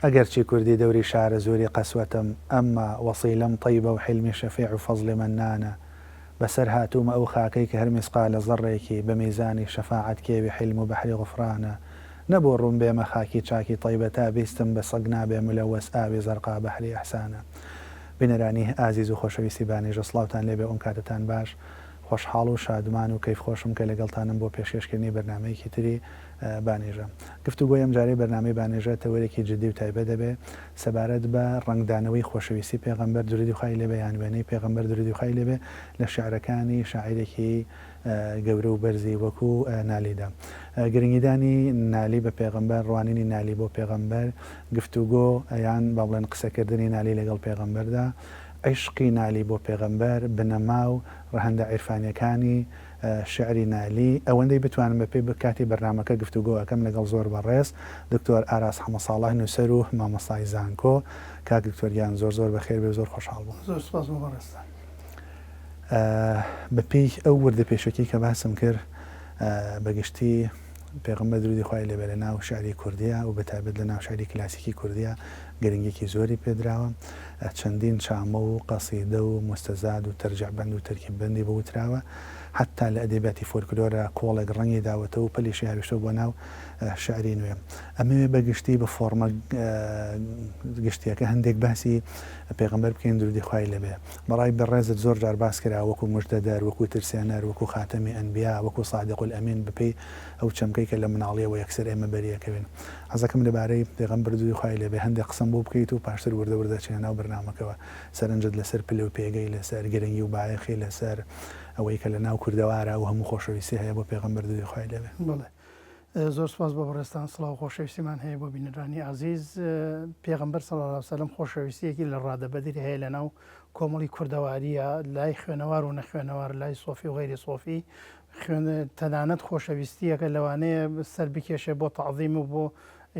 ئەگەرچی کوردی دەوری شارە زۆری قەسوەتم ئەمما وەسیلەم طیبە و حلمی شەفیع و فەزلی منانە بەسەر هاتوومە ئەو خاکەی کە هەر میسقالە زەڕێکی بە میزانی شەفاعەت کێوی حلم و بەحری غفرانە نەبوو ڕوون بێمە خاکی چاکی طیبە تا بیستم بە سەگ نابێ ملەوەس ئاوی زەرقا بەحری ئەحسانە. بینەرانی ئازیز و خۆشەویستی بانیژە سڵاوتان لێبێ ئەم کاتتان باش خۆشحاڵ و شادمان و کەیف خۆشم کە لەگەڵتانم بۆ پێشکەشکردنی بەرنمەیەکی تری بانیژە. گفتوگۆی ئەم جارەی بەرنامەی بانیژە تەوەرێکی جدی و تایبەت دەبێ سەبارەت بە ڕنگدانەوەی خۆشەویستی پێغەمبەر درودی خوای لێبێ یان وێنەی پێغەمبەر درودی خوای لێبێ لە شیعرەکانی شاعیرێکی گەورە و بەرزی وەکو نالیدا. گرنگیدانی نالی بە پێغەمبەر ڕوانینی نالی بۆ پێغەمبەر گفتوگۆ یان با بڵێن قسەکردنی نالی لەگەڵ پێغەمبەردا عشقی نالی بۆ پێغەمبەر بنەما و ڕەهەندە عیرفانیەکانی شعری نالی ئەوەندەی بتوانم بە پێی بکاتی بەرنامەکە گفتوگۆ ئەەکەم لەگەڵ زۆر بەڕێز دکتۆر ئاراس حەمەساڵح نووسەر و مامۆستای زانکۆ کاک دکتۆریان زۆر زۆر بەخێر بێ زۆر خۆشحاڵ بووم. زۆر سپاس بۆ بەڕێستان. بەپێی ئەو وردە پێشەکی کە باسم کرد بەگشتی پێغەمبەر درودی خوای لێبێ لە ناو شعری کوردیە و بەتایبەت لە ناو شعری کلاسیکی کوردیە گرنگێکی زۆری پێدراوە چەندین چامە و قەسیدە و مستەزاد و تەرجەعبەند و تەرکیببەندی بە وتراوە حتا لە ئەدەبیاتی فۆلکلۆرە کۆڵێک ڕەنگی داوەتەوە و پەلیشی هاویشتە بۆ ناو شعری نوێ. ئەمەوێ بەگشتی بە فۆرمە گشتیەکە هەندێک باسی پێغەمبەر بکەین درودی خوای لێبێ. بەڕای بەڕێزت زۆر جار باس کرا وەکو موژدەدار وەکو ترسێنەر وەکو خاتەمی ئەنبیا وەکو صادق الئەمین بپێی ئەو چەمکەی کە لە مناڵیەوە یەکسەر ئێمە بەریەکەوێن. حەزەکەم لەبارەی پێغەمبەر درودی خوای لێبێ هەندێک قسەم بۆ بکەیت و پاشتر وردە وردەچێنە ناو بەرنامەکەوە سەرنجت لەسەر پلە و پێگەی لەسەر گرنگی و بایەخی لەسەر ئەوەی کە لە ناو کوردەوارە و هەموو خۆشەویستی هەیە بۆ پێغەمبەر درودی خوای لێبێ. بڵێ زۆر سپاس بۆ بەڕێستان سڵاو خۆشەویستیمان هەیە بۆ بینەرانی عزیز. پێغەمبەر صلی الله علیه و سلم خۆشەویستیەکی لە ڕادەبەدری هەیە لە ناو کۆمەڵی کوردەواریە لای خوێنەوار و نەخوێنەوار لای سۆفی و غەیری سۆفی تەنانەت خۆشەویستیەکە لەوانەیە سەر بکێشێ بۆ تەعظیم و بۆ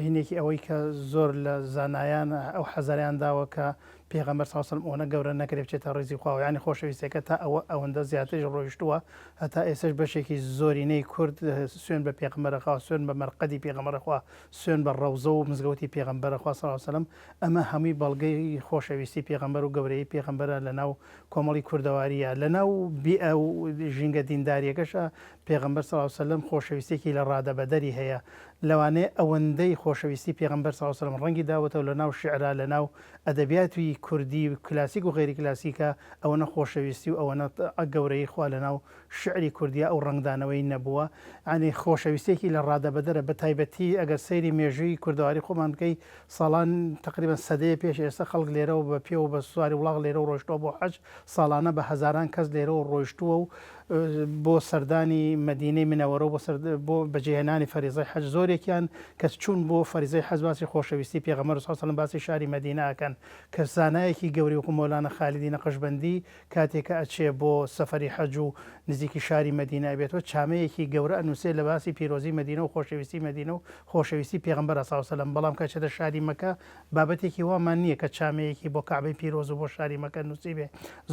هینێکی ئەوەی کە زۆر لە زانایان ئەو حەزەریان داوە کە پێغەمبەر صلی الله علیه و سلم ئەوە گەورە نەکرێ بچێتە ڕێزی خوا و یعنی خۆشەویستیەکە تا ئەوەندە زیاترش ڕۆیشتووە هەتا ئێسش بەشێکی زۆرینەی کورد سوێن بە پێغەمبەرەخوا سوێن بە مەرقەدی پێغەمبەرەخوا سوێن بە ڕەوزە و مزگەوتی پێغەمبەرەخوا صلی الله علیه و سلم ئەمە هەمووی بەڵگەی خۆشەویستی پێغەمبەر و گەورەی پێغەمبەرە لە ناو کۆمەڵی کوردەواریە. لە ناو بیئە و ژینگە دینداریەکەشە پێغەمبەر صلی الله علیه و سلم خۆشەویستێکی لە ڕادەبەدەری هەیە لەوانەیە ئەوەندەی خۆشەویستی پێغەمبەر صلی الله علیه و سلم ڕەنگی داوەتەوە لە ناو شعرا لە ناو ئەدەبیاتی کوردی کلاسیک و غێری کلاسیکە ئەوەنە خۆشەویستی و ئەوەنە گەورەی خوا لە ناو شعری کوردیا ئەو ڕنگدانەوەی نەبووە. ینی خۆشەویستێکی لە ڕادەبەدەرە بە تایبەتی ئەگەر سەیری مێژووی کوردەواری خۆمان بکەی ساڵان تقریبا سەدەیە پێش ئێستا خەڵک لێرەوە بە پێ و بە سواری وڵاغ لێرە و ڕۆیشتووە بۆ حەج ساڵانە بە هەزاران کەس لێرەوە ڕۆیشتووە و بۆ سەردانی مەدینەی منەوەرە بۆ بەجێهێنانی فەریزەی حەج زۆرێکیان کە چوون بۆ فەریزەی حەج باسی خۆشەویستی پێغەمبەر صلی الله علیه و سلم باسی شاری مەدینە ئەکەن کە زانایەکی گەوری وەکو مەولانە خالیدی نەقشبەندی کاتێکە ئەچێ بۆ سەفەری حەج و نزیکی شاری مەدینە بێتەوە چامەیەکی گەورە ئەنووسێ لە باسی پیرۆزی مەدینە و خۆشەویستی مەدینە و خۆشەویستی پێغەمبەر صلی الله علیه و سلم. بەڵام کە چێتە شاری مەکە بابەتێکی وامان نییە کە چامەیەکی بۆ کعبەی پیرۆز و بۆ شاری مەکە نووسی بێ.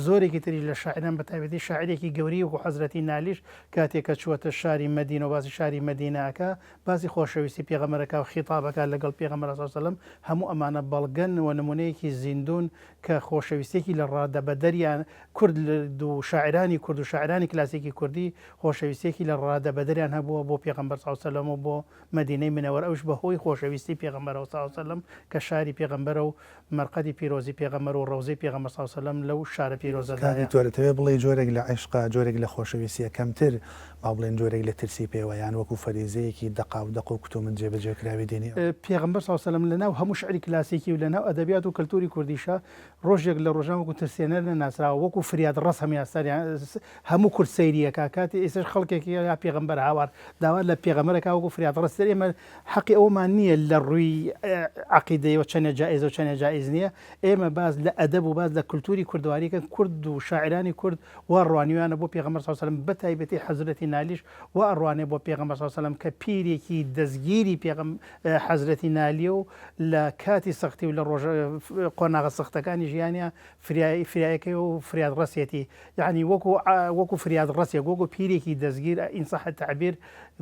زۆرێکی تری لە شاعران بەتایبەتی شاعرێکی گەوری وەکو حەزرەتی نالیش کاتێکە چووەتە شاری مەدینە و باسی شاری مەدینەکە باسی خۆشەویستی پێغەمبەرەکە و خیتابەکە لەگەڵ پێغەمبەر صلی الله علیه و سلم هەموو ئەمانە بەڵگەن و نمونەیەکی زیندون کە خۆشەویستێکی لە ڕادەبەدەریان کورد و شاعرانی کورد و شاعرانی کلاسیکی کوردی خۆشەویستێکی لە ڕادەبەدەریان هەبووە بۆ پێغەمبەر صلی الله علیه و سلم و بۆ مەدینەی منەوەر ئەوش بەهۆی خۆشەویستی پێغەمبەر صلی الله علیه و سلم کە شاری پێغەمبەر و مەرقەدی پیرۆزی پێغەمبەر و ڕەوزەی پێغەمبەر صلی الله علیه و سلم لەو شارە پیرۆزەدایە. تۆرەتەوێ بڵێ جۆرێک لە عیشقا جۆرێک لە خۆشەویستیە کەمتر با بڵێن جۆرێک لە ترسی پێوە یان وەکو فەریزەیەکی دەقا و دەق و کتومت جێبەجێکراوی دێنی پێغەمبەر صلی الله علیه و سلم لە ناو هەموو شعری کلاسیکی و لە ناو ئەدەبیات و کەلتوری کوردیشە ڕۆژێک لە ڕۆژان وەکو ترسێنەر ناسراوە وەکو فریاد ڕەس هەمیاستاریان هەموو کورد سەیریەکە کاتی ئێسش خەڵکێکی یا پێغەمبەر هاوار داوا لە پێغەمبەرەکە وەکو فریاد ڕەس ئێمە حەقی ئەومان نییە لە ڕووی عەقیدەیەوە چەنە جائزە و چەنە جائز نییە. ئێمە باز لە ئەدەب و باز لە کولتوری کوردەواریکە کورد و شاعرانی کورد وا ڕوانیوانە بۆ پێغەمبەر پێغەمبەر صلی الله علیه و سلم بەتایبەتی حەزرەتی نالیش و ئەڕوانێ بۆ پێغەمبەر صلی الله علیه و سلم کە پیرێکی دەستگیری حەزرەتی نالیە و لە کاتی سەختی و لە ڕۆژە قۆناغە سەختەکانی ژیانیا فریایەکەی و فریاد ڕەسێتی یعنی وەکو فریاد ڕەسێک وەکو پیرێکی دەستگیر ئینساح التعبیر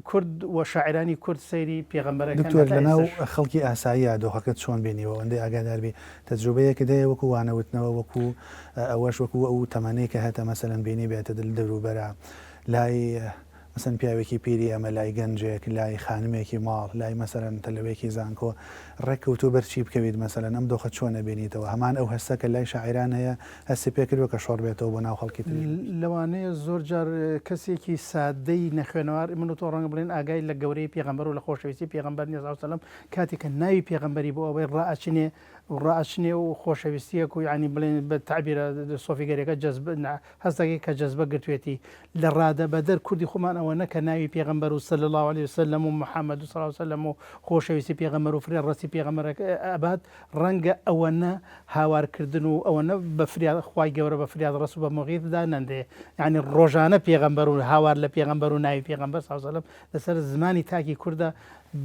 کورد و شاعرانی کورد سەیری پێغەمبەرەکان دکتۆر لەناو خەڵکی ئاساییە دۆخەکەت چۆن بینیوە ئەوەندەی ئاگاداربی تەجروبەیەکە دەیە وەکو وانەوتنەوە وەکو ئەوەش وەکو ئەو تەمەنەی کە هەتە مەسەلەن بینی بێتە دل دەوروبەرە لای مەسەن پیاوێکی پیری ئەمە لای گەنجێک لای خانمێکی ماڵ لای مەسەرەن تەلەوەیەکی زانکۆ ڕێککەوتو بەرچی بکەویت مەسەلەن ئەم دۆخە چۆنە بینیتەوە هەمان ئەو هەستە کە لای شاعران هەیە هەستی پێکردوە کە شۆڕ بێتەوە بۆ ناو خەڵکی لەوانەیە زۆر جار کەسێکی سادەی نەخوێنەوار من و تۆ ڕەنگە بڵێن ئاگای لە گەورەی پێغەمبەر و لە خۆشەویستی پێغەمبەر سەلەم کاتێک کە ناوی پێغەمبەری بۆ ئەوەی ڕائچنێ و خۆشەویستیەک و ینی بڵێن بە تعبیرە سۆفیگەرێکە هەستەکەی کە جەزبە گرتوێتی لە ڕادە بەدەر کوردی خۆمان ئەوە نەکە ناوی پێغەمبەر و صلی الله علیه وسلم و محەممەد صلی الله علیه وسلم و خۆشەویستی پێغەمبەر و فرێ ڕستی پێغەمبەرەکە ئەبات ڕەنگە ئەوەنە هاوارکردن و ئەوەنە بە فریاد خوای گەورە بە فریاد ڕسو بە مۆغیتدا نەندێ یعنی ڕۆژانە پێغەمبەر و هاوار لە پێغەمبەر و ناوی پێغەمبەر صلی الله علیه وسلم لەسەر زمانی تاکی کووردە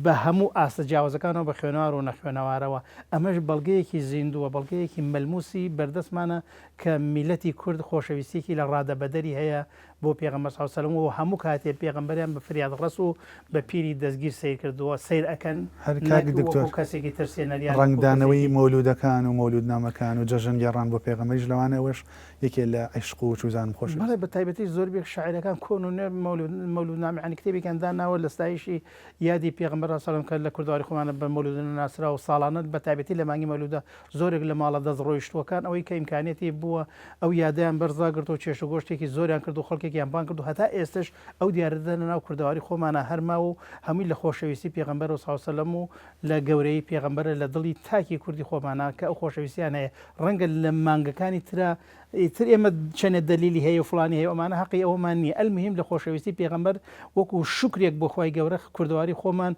بە هەموو ئاستە جیاوازەکانەوە بە خوێنەوار و نەخوێنەوارەوە ئەمەش بەڵگەیەکی زیندووە بەڵگەیەکی مەلموسی بەردەستمانە کە میلەتی کورد خۆشەویستێکی لە ڕادە بەدەری هەیە بۆ پێغەمبەر صلی الله علیه وسلم و هەموو کاتێ پێغەمبەریان بە فریاد ڕەس و بە پیری دەستگیر سیر کردووە سیر ئەکەن هەر کاک دکتۆر کەسێکی ترسێنەریان ڕنگدانەوەی مەولودەکان و مەولودنامەکان و جەژن گێڕان بۆ پێغەمبەریش لەوانەوەش یەکێ لە عیشق و چوزانم خۆش بەڵێ بە تایبەتی زۆربێک شاعیرەکان کۆن و مەولودنامە عنی کتێبێکیان داناوە لە ستایشی یادی پێغەمبەر صلی الله علیه وسلم کە لە کوردەواری خۆمانە بە مەولودن ناسرا و ساڵانە بە تایبەتی لە مانگی مەولودە زۆرێک لە ماڵە دەست ڕۆیشتووەکان ئەوەی کە ئیمکانێتی بووە ئەو یادیان بەرزاگرت و چێشە گۆشتێکی زۆریان کرد و خەڵکێکیان بان کرد و هەتا ئێستش ئەو دیارەدە لە ناو کوردەواری خۆمانە هەرما و هەمووی لە خۆشەویستی پێغەمبەر و صلی الله علیه وسلم و لە گەورەی پێغەمبەرە لە دڵی تاکی کوردی خۆمانە کە ئەو خۆشەویستیان هەیە ڕەنگە لە مانگەکانی تر ئێمە چەنێ دەلیلی هەیە و فڵانی هەیە ئەمانە حەقی ئەومان نییە ئەلمهم لە خۆشەویستی پێغەمبەر وەکو شکرێک بۆ خوای گەورە کوردەواری خۆمان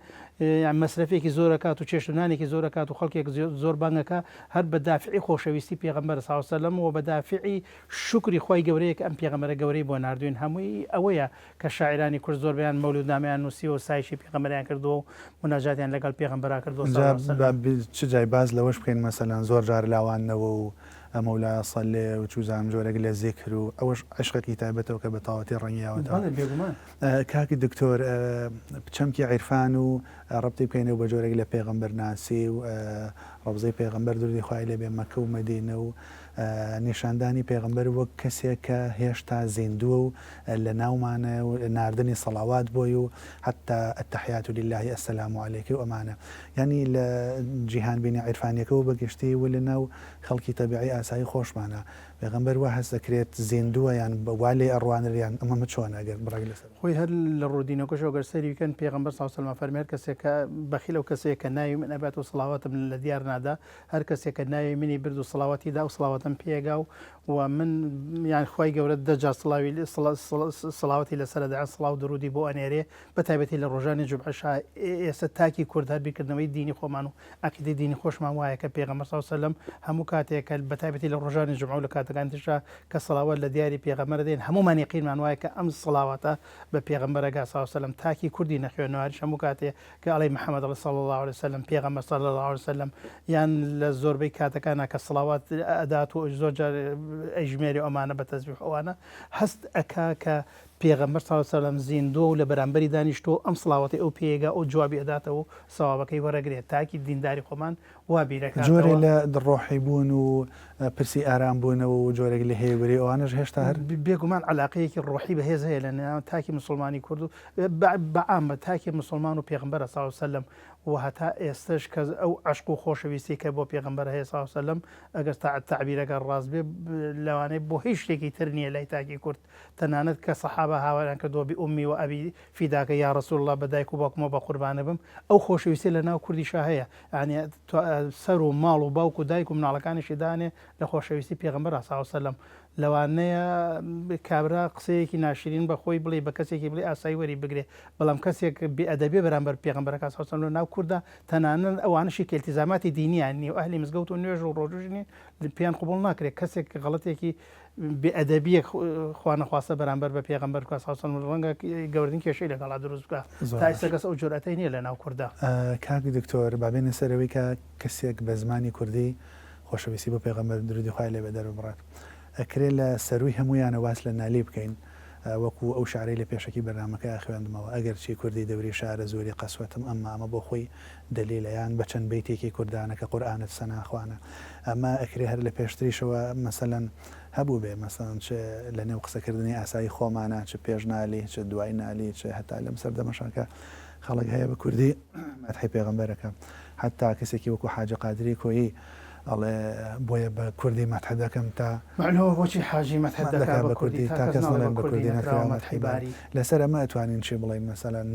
مەسرفێکی زۆرەکات و چێشتنانێکی زۆرەکات و خەڵکێک زۆر بانگەکە هەر بە دافعی خۆشەویستی پێغەمبەر صلی الله علیه وسلم و بە دافعی شکری خوای گەورەیە کە ئەم پێغەمبەرە گەورەی بۆ ناردوین هەمووی ئەوەیە کە شاعرانی کورد زۆر بیان مەولودنامەیان نووسی و سایشی پێغەمبەریان کردووە و مناجاتیان لەگەڵ پێغەمبەرا کردووە چ جای باز لەوەش بکەین مەسەلەن زۆر جار لاوانەوە و مەولای سەلێ و چوزانم جۆرەك لە زیکر و ئەوەش عشقێکی تایبەتەوە کە بە تاواتی ڕەنگیاوەتەوە کاکی دکتۆر چەمکی عیرفان و ڕەبتی بکەینەوە بە جۆرێک لە پێغەمبەر ناسی و ڕەبزەی پێغەمبەر دوردی خوای لێبێ مەکە و مەدینە و نیشاندانی پێغەمبەر وەک کەسێک کە هێشتا زیندووە و لە ناومانە و ناردنی سەڵاوات بۆی و حتا التحیات لله السلام علیکە و ئەمانە ینی لە جیهانبینی عیرفانیەکە و بەگشتی و لە ناو خەڵکی تەبیعی ئاسایی خۆشمانە پێغەمبەر وا هەست دەکرێت زیندووە یان وا لێ ئەڕوانریان ئەمە چۆنە ئەگەر بڕای لەسەر خۆی هەر لە ڕۆدینەکەشەوە گەر سەری بکەن پێغەمبەر صلی الله علیه وسلم فەرمێت کەسێکە بەخیل ئەو کەسەیە کە ناوی من ئەبات و سڵاواتم لە دیار نادا هەر کەسێک کە ناوی منی برد و سڵاواتی دا و سڵاواتم پێگا و من یان خوای گەورە دەجا سڵاوەتی لەسەردا سڵاو و درودی بۆ ئەنێرێ بە تایبەتی لە ڕۆژانی جومعەشا ئێستا تاکی کورد هەربیکردنەوەی دینی خۆمان و عەقیدەی دینی خۆشمان وایە کە پێغەمبەر صلی الله علیه وسلم هەموو کاتێک بە تایبەتی لە ڕۆژانی جومعە و لە کاتەکان ترشا کە سڵاوات لە دیاری پێغەمبەر دێن هەمومان یەقینمان وایە کە ئەم سڵاواتە بە پێغەمبەرەکە صلی الله علیه وسلم تاکی کوردی نەخوێنەوەریش هەموو کاتێک کە ئەڵێ محەممەد صلی الله علیه وسلم پێغەمبەر صلی الله علیه وسلم یان لە زۆربەی کاتەکانە کە سڵاوات ئەدات و زۆر جار ئەیژمێری ئەمانە بە تەسبیح ئەوانە هەست ئەکا کە پێغەمبەر صلی الله علیه وسلم زیندووە و لە بەرامبەری دانیشتۆ ئەم سڵاوەتی ئەو پێگا ئەو جوابی ئەداتەوە و سەوابەکەی وەرەگرێت تاکی دینداری خۆمان وا بیرەکەن جۆرێ لە دڕۆحی بوون و پرسی ئارام بوونەوە و جۆرێک لە هێوری ئەوانش هێشتا هەر بێگومان علاقەیەکی ڕۆحی بەهێز هەیە لە نێوان تاکی مسلمانی کورد و بەعام بە تاکی مسلمان و پێغەمبەر صلی الله علیه وسلم و هەتا ئێستش کە ئەو عشق و خۆشەویستی کە بۆ پێغەمبەر هەیە صلی الله علیه وسلم ئەگەر تعبیرەکە ڕاست بێ لەوانەیە بۆ هیچ شتێکی تر نییە لای تاکی کورد تەنانەت کە سەحابە هاواران کردووە بی ئومی و ئەبی فیداکە یا ڕەسوول الله بە دایک و باوکمە بە قوربانە بم ئەو خۆشەویستی لە ناو کوردیشا هەیە یعنی سەر و ماڵ و باوک و دایک و مناڵەکانیشی دانێ لە خۆشەویستی پێغەمبەر صلی الله علیه وسلم لەوانەیە کابرا قسەیەکی ناشرین بە خۆی بڵێ بە کەسێکی بڵێ ئاسایی وەری بگرێ بەڵام کەسێک بێئەدەبێ بەرامبەر پێغەمبەرەکە صلی الله علیه و سلم لە ناو کووردا تەنانەت ئەوانشی کە التیزاماتی دینیان نیە و ئەهلی مزگەوت و نوێژ و ڕۆژوژنی پێیان قبوڵ ناکرێت کەسێک غەڵەتێکی بێئەدەبیە خوا نەخواستە بەرامبەر بە پێغەمبەر صلی الله علیه و سلم ڕەنگە گەوردن کێشەی لەگەڵا دروست بکات تا ئێستا کەس ئەو جورئەتەی نییە لە ناو کووردا. کاک دکتۆر بابێنە سەرەوەی کە کەسێک بە زمانی کوردی خۆشەویستی بۆ پێغەمبەر درودی خوای لێ بێ دەربڕات ئەکرێ لە سەروی هەمویانە واس لە نالی بکەین وەکو ئەو شعرەی لە پێشەکی بەرنامەکە خوێندمەوە ئەگەر چی کوردی دەوری شارە زۆری قەسوەتم ئەمە بۆ خۆی دلیلەیان بە چەند بەیتێکی کوردانە کە قورئانت سەناخوانە ئەمە ئەکرێ هەر لە پێشتریشەوە مەسەلەن هەبوو بێ مەسەڵەن چ لە نێو قسەکردنی ئاسایی خۆمانە چ پێش نالی چ دوای نالی چ هەتا لەم سەردەمەشانکە خەڵک هەیە بە کوردی مەدحی پێغەمبەرەکە حتا کەسێکی وەکو حاجە قادری کۆیی ئەڵێ بۆیە بە کوردی مەدح دەکەم تا معنەوە بۆچی حاجی مەدح دەکا بە کوردی تا کەس نەڵێن بە کوردی نەکراوە مەدحی باری لەسەر ئەمە ئەتوانین چی بڵێین مەسەلەن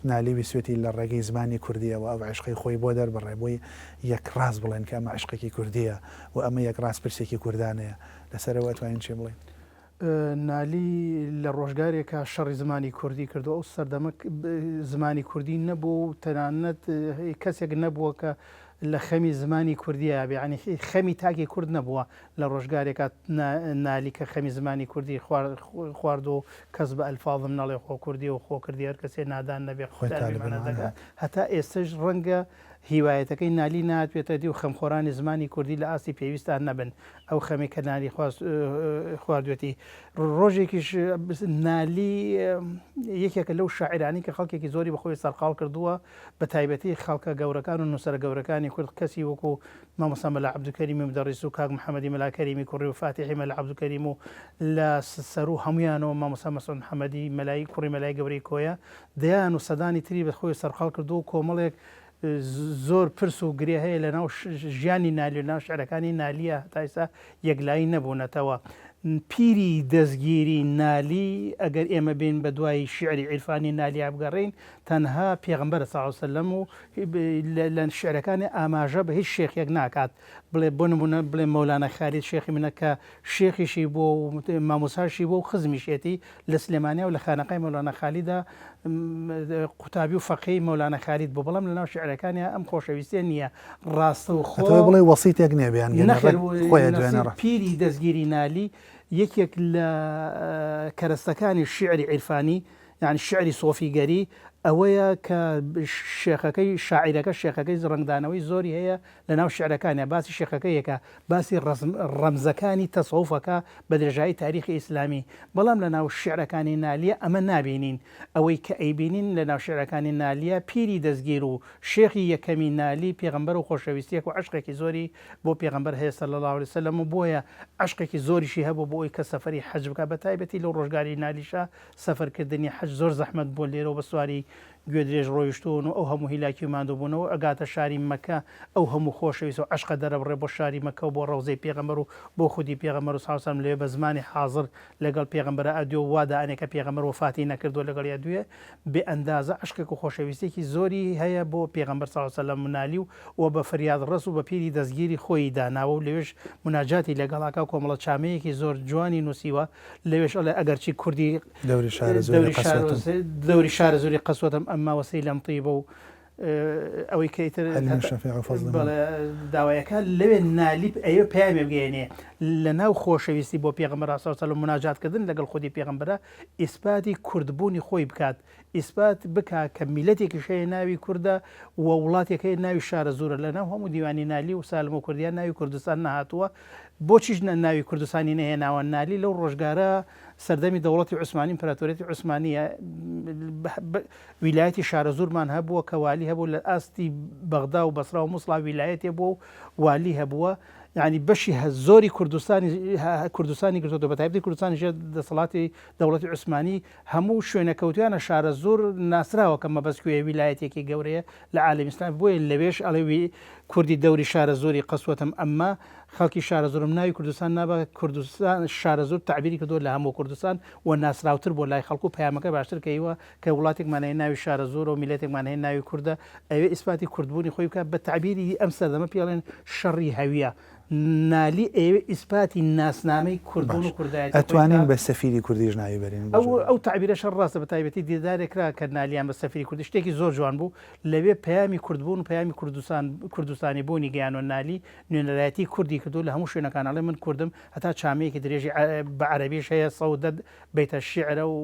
نالی ویسوێتی لە ڕێگەی زمانی کوردیەوە ئەو عشقی خۆی بۆ دەربڕێ بۆی یەک ڕاست بڵێن کە ئەمە عشقێکی کوردیە و ئەمە یەک ڕاست پرسێکی کوردانەیە لەسەرەوە ئەتوانین چی بڵێین نالی لە ڕۆژگارێکە شەڕی زمانی کوردی کردو ئەو سەردەمە زمانی کوردی نەبوو تەنانەت کەسێک نەبووە کە لە خەمی زمانی کوردیە ینی خەمی تاکی کورد نەبووە لە ڕۆژگارێکە نالی کە خەمی زمانی کوردی خوارد و کەس بە ئەلفاظم نەڵێ خۆ کوردی و خۆ کردی هەر کەسێ نادان نەبێ خۆیانەکە هەتا ئێستش ڕەنگە هیوایەتەکەی نالی ناتوێتە دی و خەمخۆرانی زمانی کوردی لە ئاستی پێویستان نەبن ئەو خەمی کە نالی خواردوێتی ڕۆژێکیش نالی یەکێکە لەو شاعرانی کە خەڵکێکی زۆری بەخۆی سەرقاڵ کردووە بە تایبەتی خەڵکە گەورەکان و نووسەرە گەورەکانی کورد کەسی وەکو مامۆستا مەلا عەبدولکەریمی مدەڕیس و کاک محەممەدی مەلاکەریمی کوڕی و فاتحی مەلا عەبدولکەریم و لە سەر و هەمویانەوە مامۆستا مەسعود محەممەدی مەلای کوڕی مەلای گەورەی کۆیە دەیان و سەدانی تری بەخۆی سەرقاڵ کردو و کۆمەڵێک زۆر پرس و گرێ هەیە لە ناو ژیانی نالی و ناو شعرەکانی نالیە تا ئێستا یەکلایی نەبوونەتەوە پیری دەستگیری نالی ئەگەر ئێمە بین بە دوای شعری عیرفانی نالی بگەڕین تەنها پێغەمبەر صلی الله علیه و سلم و لە شعرەکانی ئاماژە بە هیچ شێخێک ناکات بڵێ بۆ نمونە بڵێ مەولانە خالید شێخی منە کە شێخیشی بۆ مامۆساشی بۆ و خزمیشێتی لە سلێمانیا و لە خانەقای مەولانە خالیدا قوتابی و فەقیهی مەولانە خالید بۆ بەڵام لە ناو شعرەکانی ئەم خۆشەویستیە نییە ڕاستە و خۆ بڵێ وەسیتێک نێبیان پیری دەستگیری نالی یەکێک لە کەرەستەکانی شعری عیرفانی یعنی شعری سۆفیگەری ئەوەیە کە شێخەکەی شاعیرەکە شێخەکەی ڕنگدانەوەی زۆری هەیە لە ناو شعرەکانە باسی شێخەکەیەکە باسی ڕەمزەکانی تەسەوفەکە بە درێژایی تاریخی ئیسلامی بەڵام لە ناو شعرەکانی نالیە ئەمە نابینین ئەوەی کە ئەیبینین لە ناو شعرەکانی نالیە پیری دەستگیر و شێخی یەکەمی نالی پێغەمبەر و خۆشەویستیەک و عشقێکی زۆری بۆ پێغەمبەر هەیە صلی الله علیه وسلم و بۆیە عشقێکی زۆریشی هەبوو بۆ ئەوی کە سەفەری حەج بکات بە تایبەتی لەو ڕۆژگاری نالیشە سەفەرکردنی حەج زۆر زەحمەت بۆ لێرەوە بە سواری گوێ درێژ ڕۆیشتون و ئەو هەموو هیلاکی ماندوو بوونەوە ئەگاتە شاری مەکە ئەو هەموو خۆشەویست و عشقە دەرەبڕێ بۆ شاری مەکە و بۆ ڕەوزەی پێغەمبەر و بۆ خودی پێغەمبەر و صلی الله علیه و سلم لێ بە زمانی حاضر لەگەڵ پێغەمبەر ئەدوێ و وا دائەنێکە پێغەمبەر وفاتی نەکردووە لەگەڵ ئەدوێ بێ ئەندازە عشقێک و خۆشەویستێکی زۆری هەیە بۆ پێغەمبەر صلی الله علیه و سلم منالی و بە فریاد ڕەس و بە پیری دەستگیری خۆی داناوە و لەوێش مناجاتی لەگەڵاکە کۆمەڵە چامەیەکی زۆر جوانی نووسیوە لەوێش ئەڵێ ئەگەرچی کوردی دەوری شارە زۆری قەسوەتم ئەمما وەسەی لەم طیبە و ئەوەی کەیتر داوایەکە لەوێ نالیب ئەوە پامێ بگەێنێ لە ناو خۆشەویستی بۆ پێغەمبەر صلی الله علیه و مناجاتکردن لەگەڵ خودی پێغەمبەرە ئیسپاتی کوردبوونی خۆی بکات ئیسپات بکات کە میلەتێکیش هەیە ناوی کووردە و وڵاتێک هەیە ناوی شارە زۆرە لە ناو هەموو دیوانی نالی و سالم و کوردیان ناوی کوردستان نەهاتووە بۆچیش ناوی کوردستانی نەهێناوە نالی لەو ڕۆژگارە سەردەمی دەوڵەتی عوسمانی ئیمپراتۆریەتی عوسمانیە ویلایەتی شارە زۆرمان هەبووە کە والی هەبوو لە ئاستی بەغدا و بەسرا و مووسڵا ویلایەتێ بووە و والی هەبووە یعنی بەشی زۆری کوردستانی گرتووە بە تایبەتی کوردستانیش دەسەڵاتی دەوڵەتی عوسمانی هەموو شوێنەکەوتیانە شارە زۆر ناسراوە کە مەبەست کوێ ویلایەتێکی گەورەیە لە عالەمی ئیسلام بۆیە لەوێش ئەڵێ کوردی دەوری شارە زۆری قەسوەتم ئەمما خەڵکی شارە زۆرم ناوی کوردستان نابە کوردستان شارە زۆر تعبیری کردو لە هەموو کوردستان و ناسراوتر بۆ لای خەڵکو پەیامەکە باشتر کەیوە کە وڵاتێکمان هەیە ناوی شارە زۆر و میلەتێکمان هەیە ناوی کووردە ئەوێ ئیسپاتی کوردبوونی خۆی بکات بە تعبیری ئەم سەردەمە پێڵێن شەڕی هەویە نالی ئێوە ئیسپاتی ناسنامەی کوردبوون و کوردایەتی ئەتوانین بە سەفیری کوردیش ناوی بەرین ئەو تعبیرەشە ڕاستە بە تایبەتی دیدارێکرا کە نالیان بە سەفیری کوردی شتێکی زۆر جوان بوو لەوێ پەیامی کوردبوون و پەیامی کوردستانی بوونی گەیان و نالی نوێنەرایەتی کوردی کردو لە هەموو شوێنەکانەڵێ من کوردم هەتا چامەیەکی درێژی بە عەرەبیش هەیە سەودەت بەیتە شیعرە و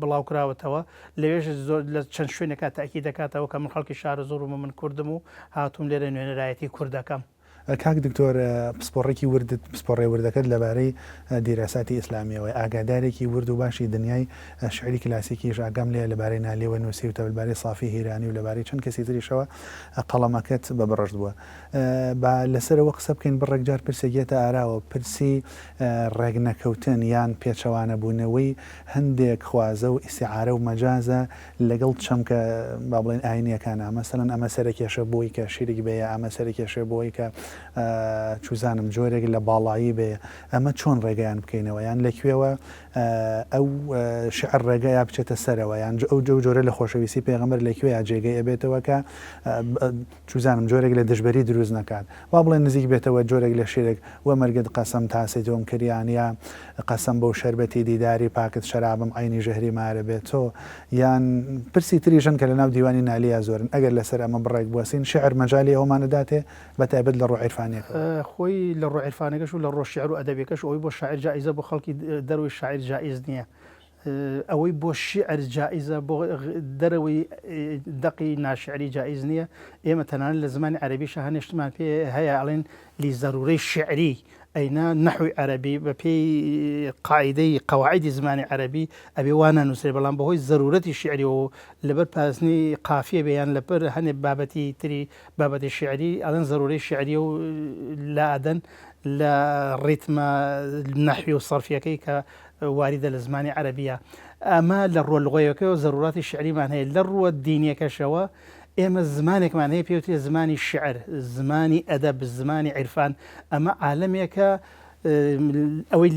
بڵاوکراوەتەوە لەوێش زۆر لە چەند شوێنێکا تاکی دەکاتەوە کە من خەڵکی شارە زۆر و من کوردم و هاتووم لێرە نوێنەرایەتی کوردەکەم. کاک دکتۆر پسپۆڕێکی وردت پسپۆڕێ وردەکەت لەبارەی دیراساتی ئیسلامیەوەی ئاگادارێکی ورد و باشی دنیای شعری کلاسیکیش ئاگام لێ لەبارەی نالێوە نووسیوتە لەبارەی سافی هیرانی و لەبارەی چەند کەسی تریشەوە قەڵەمەکەت بە بەڕەشت بووە با لەسەرەوە قسە بکەین بڕێک جار پرسێکێتە ئاراوە پرسی ڕێگنەکەوتن یان پێچەوانە بوونەوەی هەندێک خوازە و ئیسیعارە و مەجازە لەگەڵ چەمکە با بڵێن ئاینیەکانە مەسەڵەن ئەمە سەرکێشە بۆی کە شیرێک بەیە ئەمە سەرکێشە بۆی کە چوزانم جۆرێک لە باڵایی بێ ئەمە چۆن ڕێگەیان بکەینەوە یان لەکوێوە ئەو شعر ڕێگەیا بچێتە سەرەوە یان ئەو جۆرە لە خۆشەویستی پێغەمبەر لەکوێ جێگەی ئەبێتەوە کە چوزانم جۆرێک لە دژبەری دروست نەکات وا بڵێن نزیک بێتەوە جۆرێک لە شیرێک وە مەرگت قەسەم تاسێتەوەم کریان یا قەسەم بەو شەربەتی دیداری پاکت شەرابم عینی ژەهری مارە بێت تۆ یان پرسی تریژن کە لە ناو دیوانی نالیە زۆرن ئەگەر لەسەر ئەمە بڕێک بوەسین شعر مەجای ئەومانەداتێ بە تایبەت لە ڕۆ عیرفانیەکە خۆی لە ڕۆ عیرفانەکەش و لە ڕۆ شیعر و ئەدەبیەکەش ئەوەی بۆ شاعر جائیزە بۆ خەڵکی دەروی شاعر جائیز نییە ئەوەی بۆ شیعر جائیزە بۆ دەرەوەی دەقی ناشعری جائیز نییە ئێمە تەنانەت لە زمانی عەرەبیش هەنێشتمان پێ هەیە ئەڵێن لی زەرورەی شعری ئەینا نەحوی عەرەبی بە پێی قاعیدەی قەواعیدی زمانی عەرەبی ئەبێ وان نانووسێ بەڵام بەهۆی زەرورەتی شعری و لەبەر پاسنی قافیە بێیان لەبەر هەنێ بابەتی تری بابەتی شعری ئەڵێن زەرورەی شعری و لا ئەدەن لە ڕیتمە نەحوی و سەرفیەکەی کە واریدە لە زمانی عەرەبیە ئەمە لە ڕۆ لغویەکەی و زەروراتی شعریمان هەیە لە ڕووە دینیەکەشەوە ئێمە زمانێکمان هەیە پێوتێ زمانی شعر زمانی ئەدەب زمانی عیرفان ئەمە عالەمێکە ئەوەی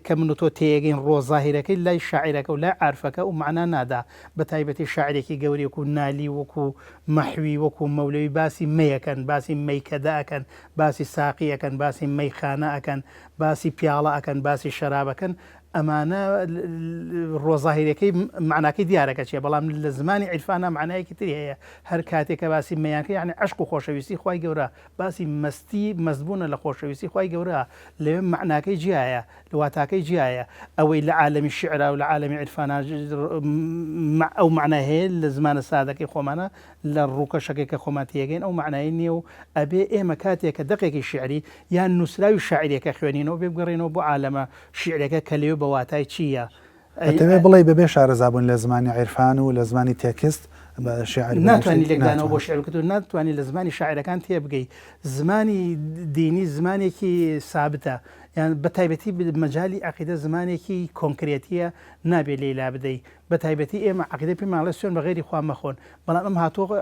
کە من و تۆ تێگەین ڕۆزاهیرەکەی لای شاعیرەکە و لای عارفەکە و معنا نادا بە تایبەتی شاعرێکی گەورێک و نالی وەکو مەحوی وەکو مەولەوی باسی مەیەکەن باسی مەیکەداکەن باسی ساقیەکەن باسی مەیخانە ئەکەن باسی پیاڵە ئەکەن باسی شەرابەکەن ئەمانە ڕۆزاهیرەکەی معناکەی دیارەکە چیە بەڵام لە زمانی عیرفانە معنایەکی تری هەیە هەر کاتێکە باسی مەیانکە یعنی عشق و خۆشەویستی خوای گەورە باسی مەستی مەزبوونە لە خۆشەویستی خوای گەورە لەوێ معناکەی جیایە لەواتاکەی جیایە ئەوەی لە عالەمی شعرا و لە عالەمی عیرفانە ئەو معنای هەیە لە زمانە سادەکەی خۆمانە لە ڕووکەشەکەی کە خۆمان تێگەین ئەو معنای نییە و ئەبێ ئێمە کاتێکە دقێکی شعری یان نووسراوی شاعیرێکە خوێنینەوە بێ بگەڕێنەوە بۆ عالەمە شیعرەکە کە لێوێ بەواتای چییە ئەتەوێ بڵێ بەبێ شارەزابوون لە زمانی عیرفان و لە زمانی تێکست ناتوانانی لێکدانەوە بۆ شعر بکەوت ناتوانانی لە زمانی شاعرەکان تێ بگەیت زمانی دینی زمانێکی سابتە یان بە تایبەتی مەجای عەقیدە زمانێکی کۆنکرێتیە نابێ لێلا بدەیت بە تایبەتی ئێمە عەقیدە پێماڵێ سوێن بە غەیری خوا مەخۆن بەڵام ئەم هاتووە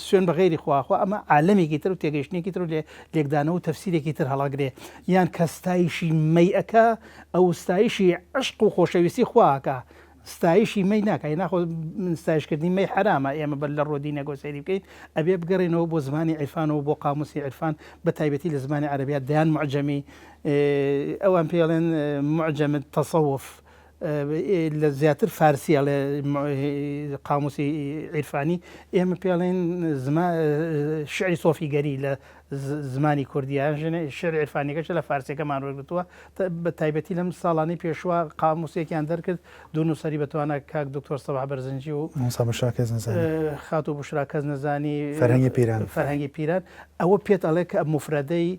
سوێن بە غەیری خواخوا ئەمە عالەمێکی تر و تێگەیشتنێکی تر و لێکدانەوە و تەفسیرێکی تر هەڵەگرێ یان کە ستایشی مەیەکە ئەو ستایشی عشق و خۆشەویستی خواکە ستایشی مەی ناکای ناخۆ من ستایشکردنی مەی حرامە ئێمە بەر لە ڕۆدی نەگۆسەری بکەین ئەبێ بگەڕێنەوە بۆ زمانی عیرفانەوە بۆ قاموسی عیرفان بە تایبەتی لە زمانی عەرەبیە دەیان معجەمی ئەوان پێڵێن معجەمت تەسەوف لە زیاتر فارسیە لە قاموسی عیرفانی ئێمە پێڵێن شعری سۆفیگەری لە زمانی کوردیان شعر عیرفانیەکەش لە فارسیەکەمان وەرگرتووە بە تایبەتی لەم ساڵانی پێشوە قاموسێکیان دەرکرد دوو نووسەری بەتوانە کاک دکتۆر سەباح بەرزنجی و خات و بشرا کەس نەزانی فەرهەنگی پیران ئەوە پێت ئەڵێ کە مفرەدەی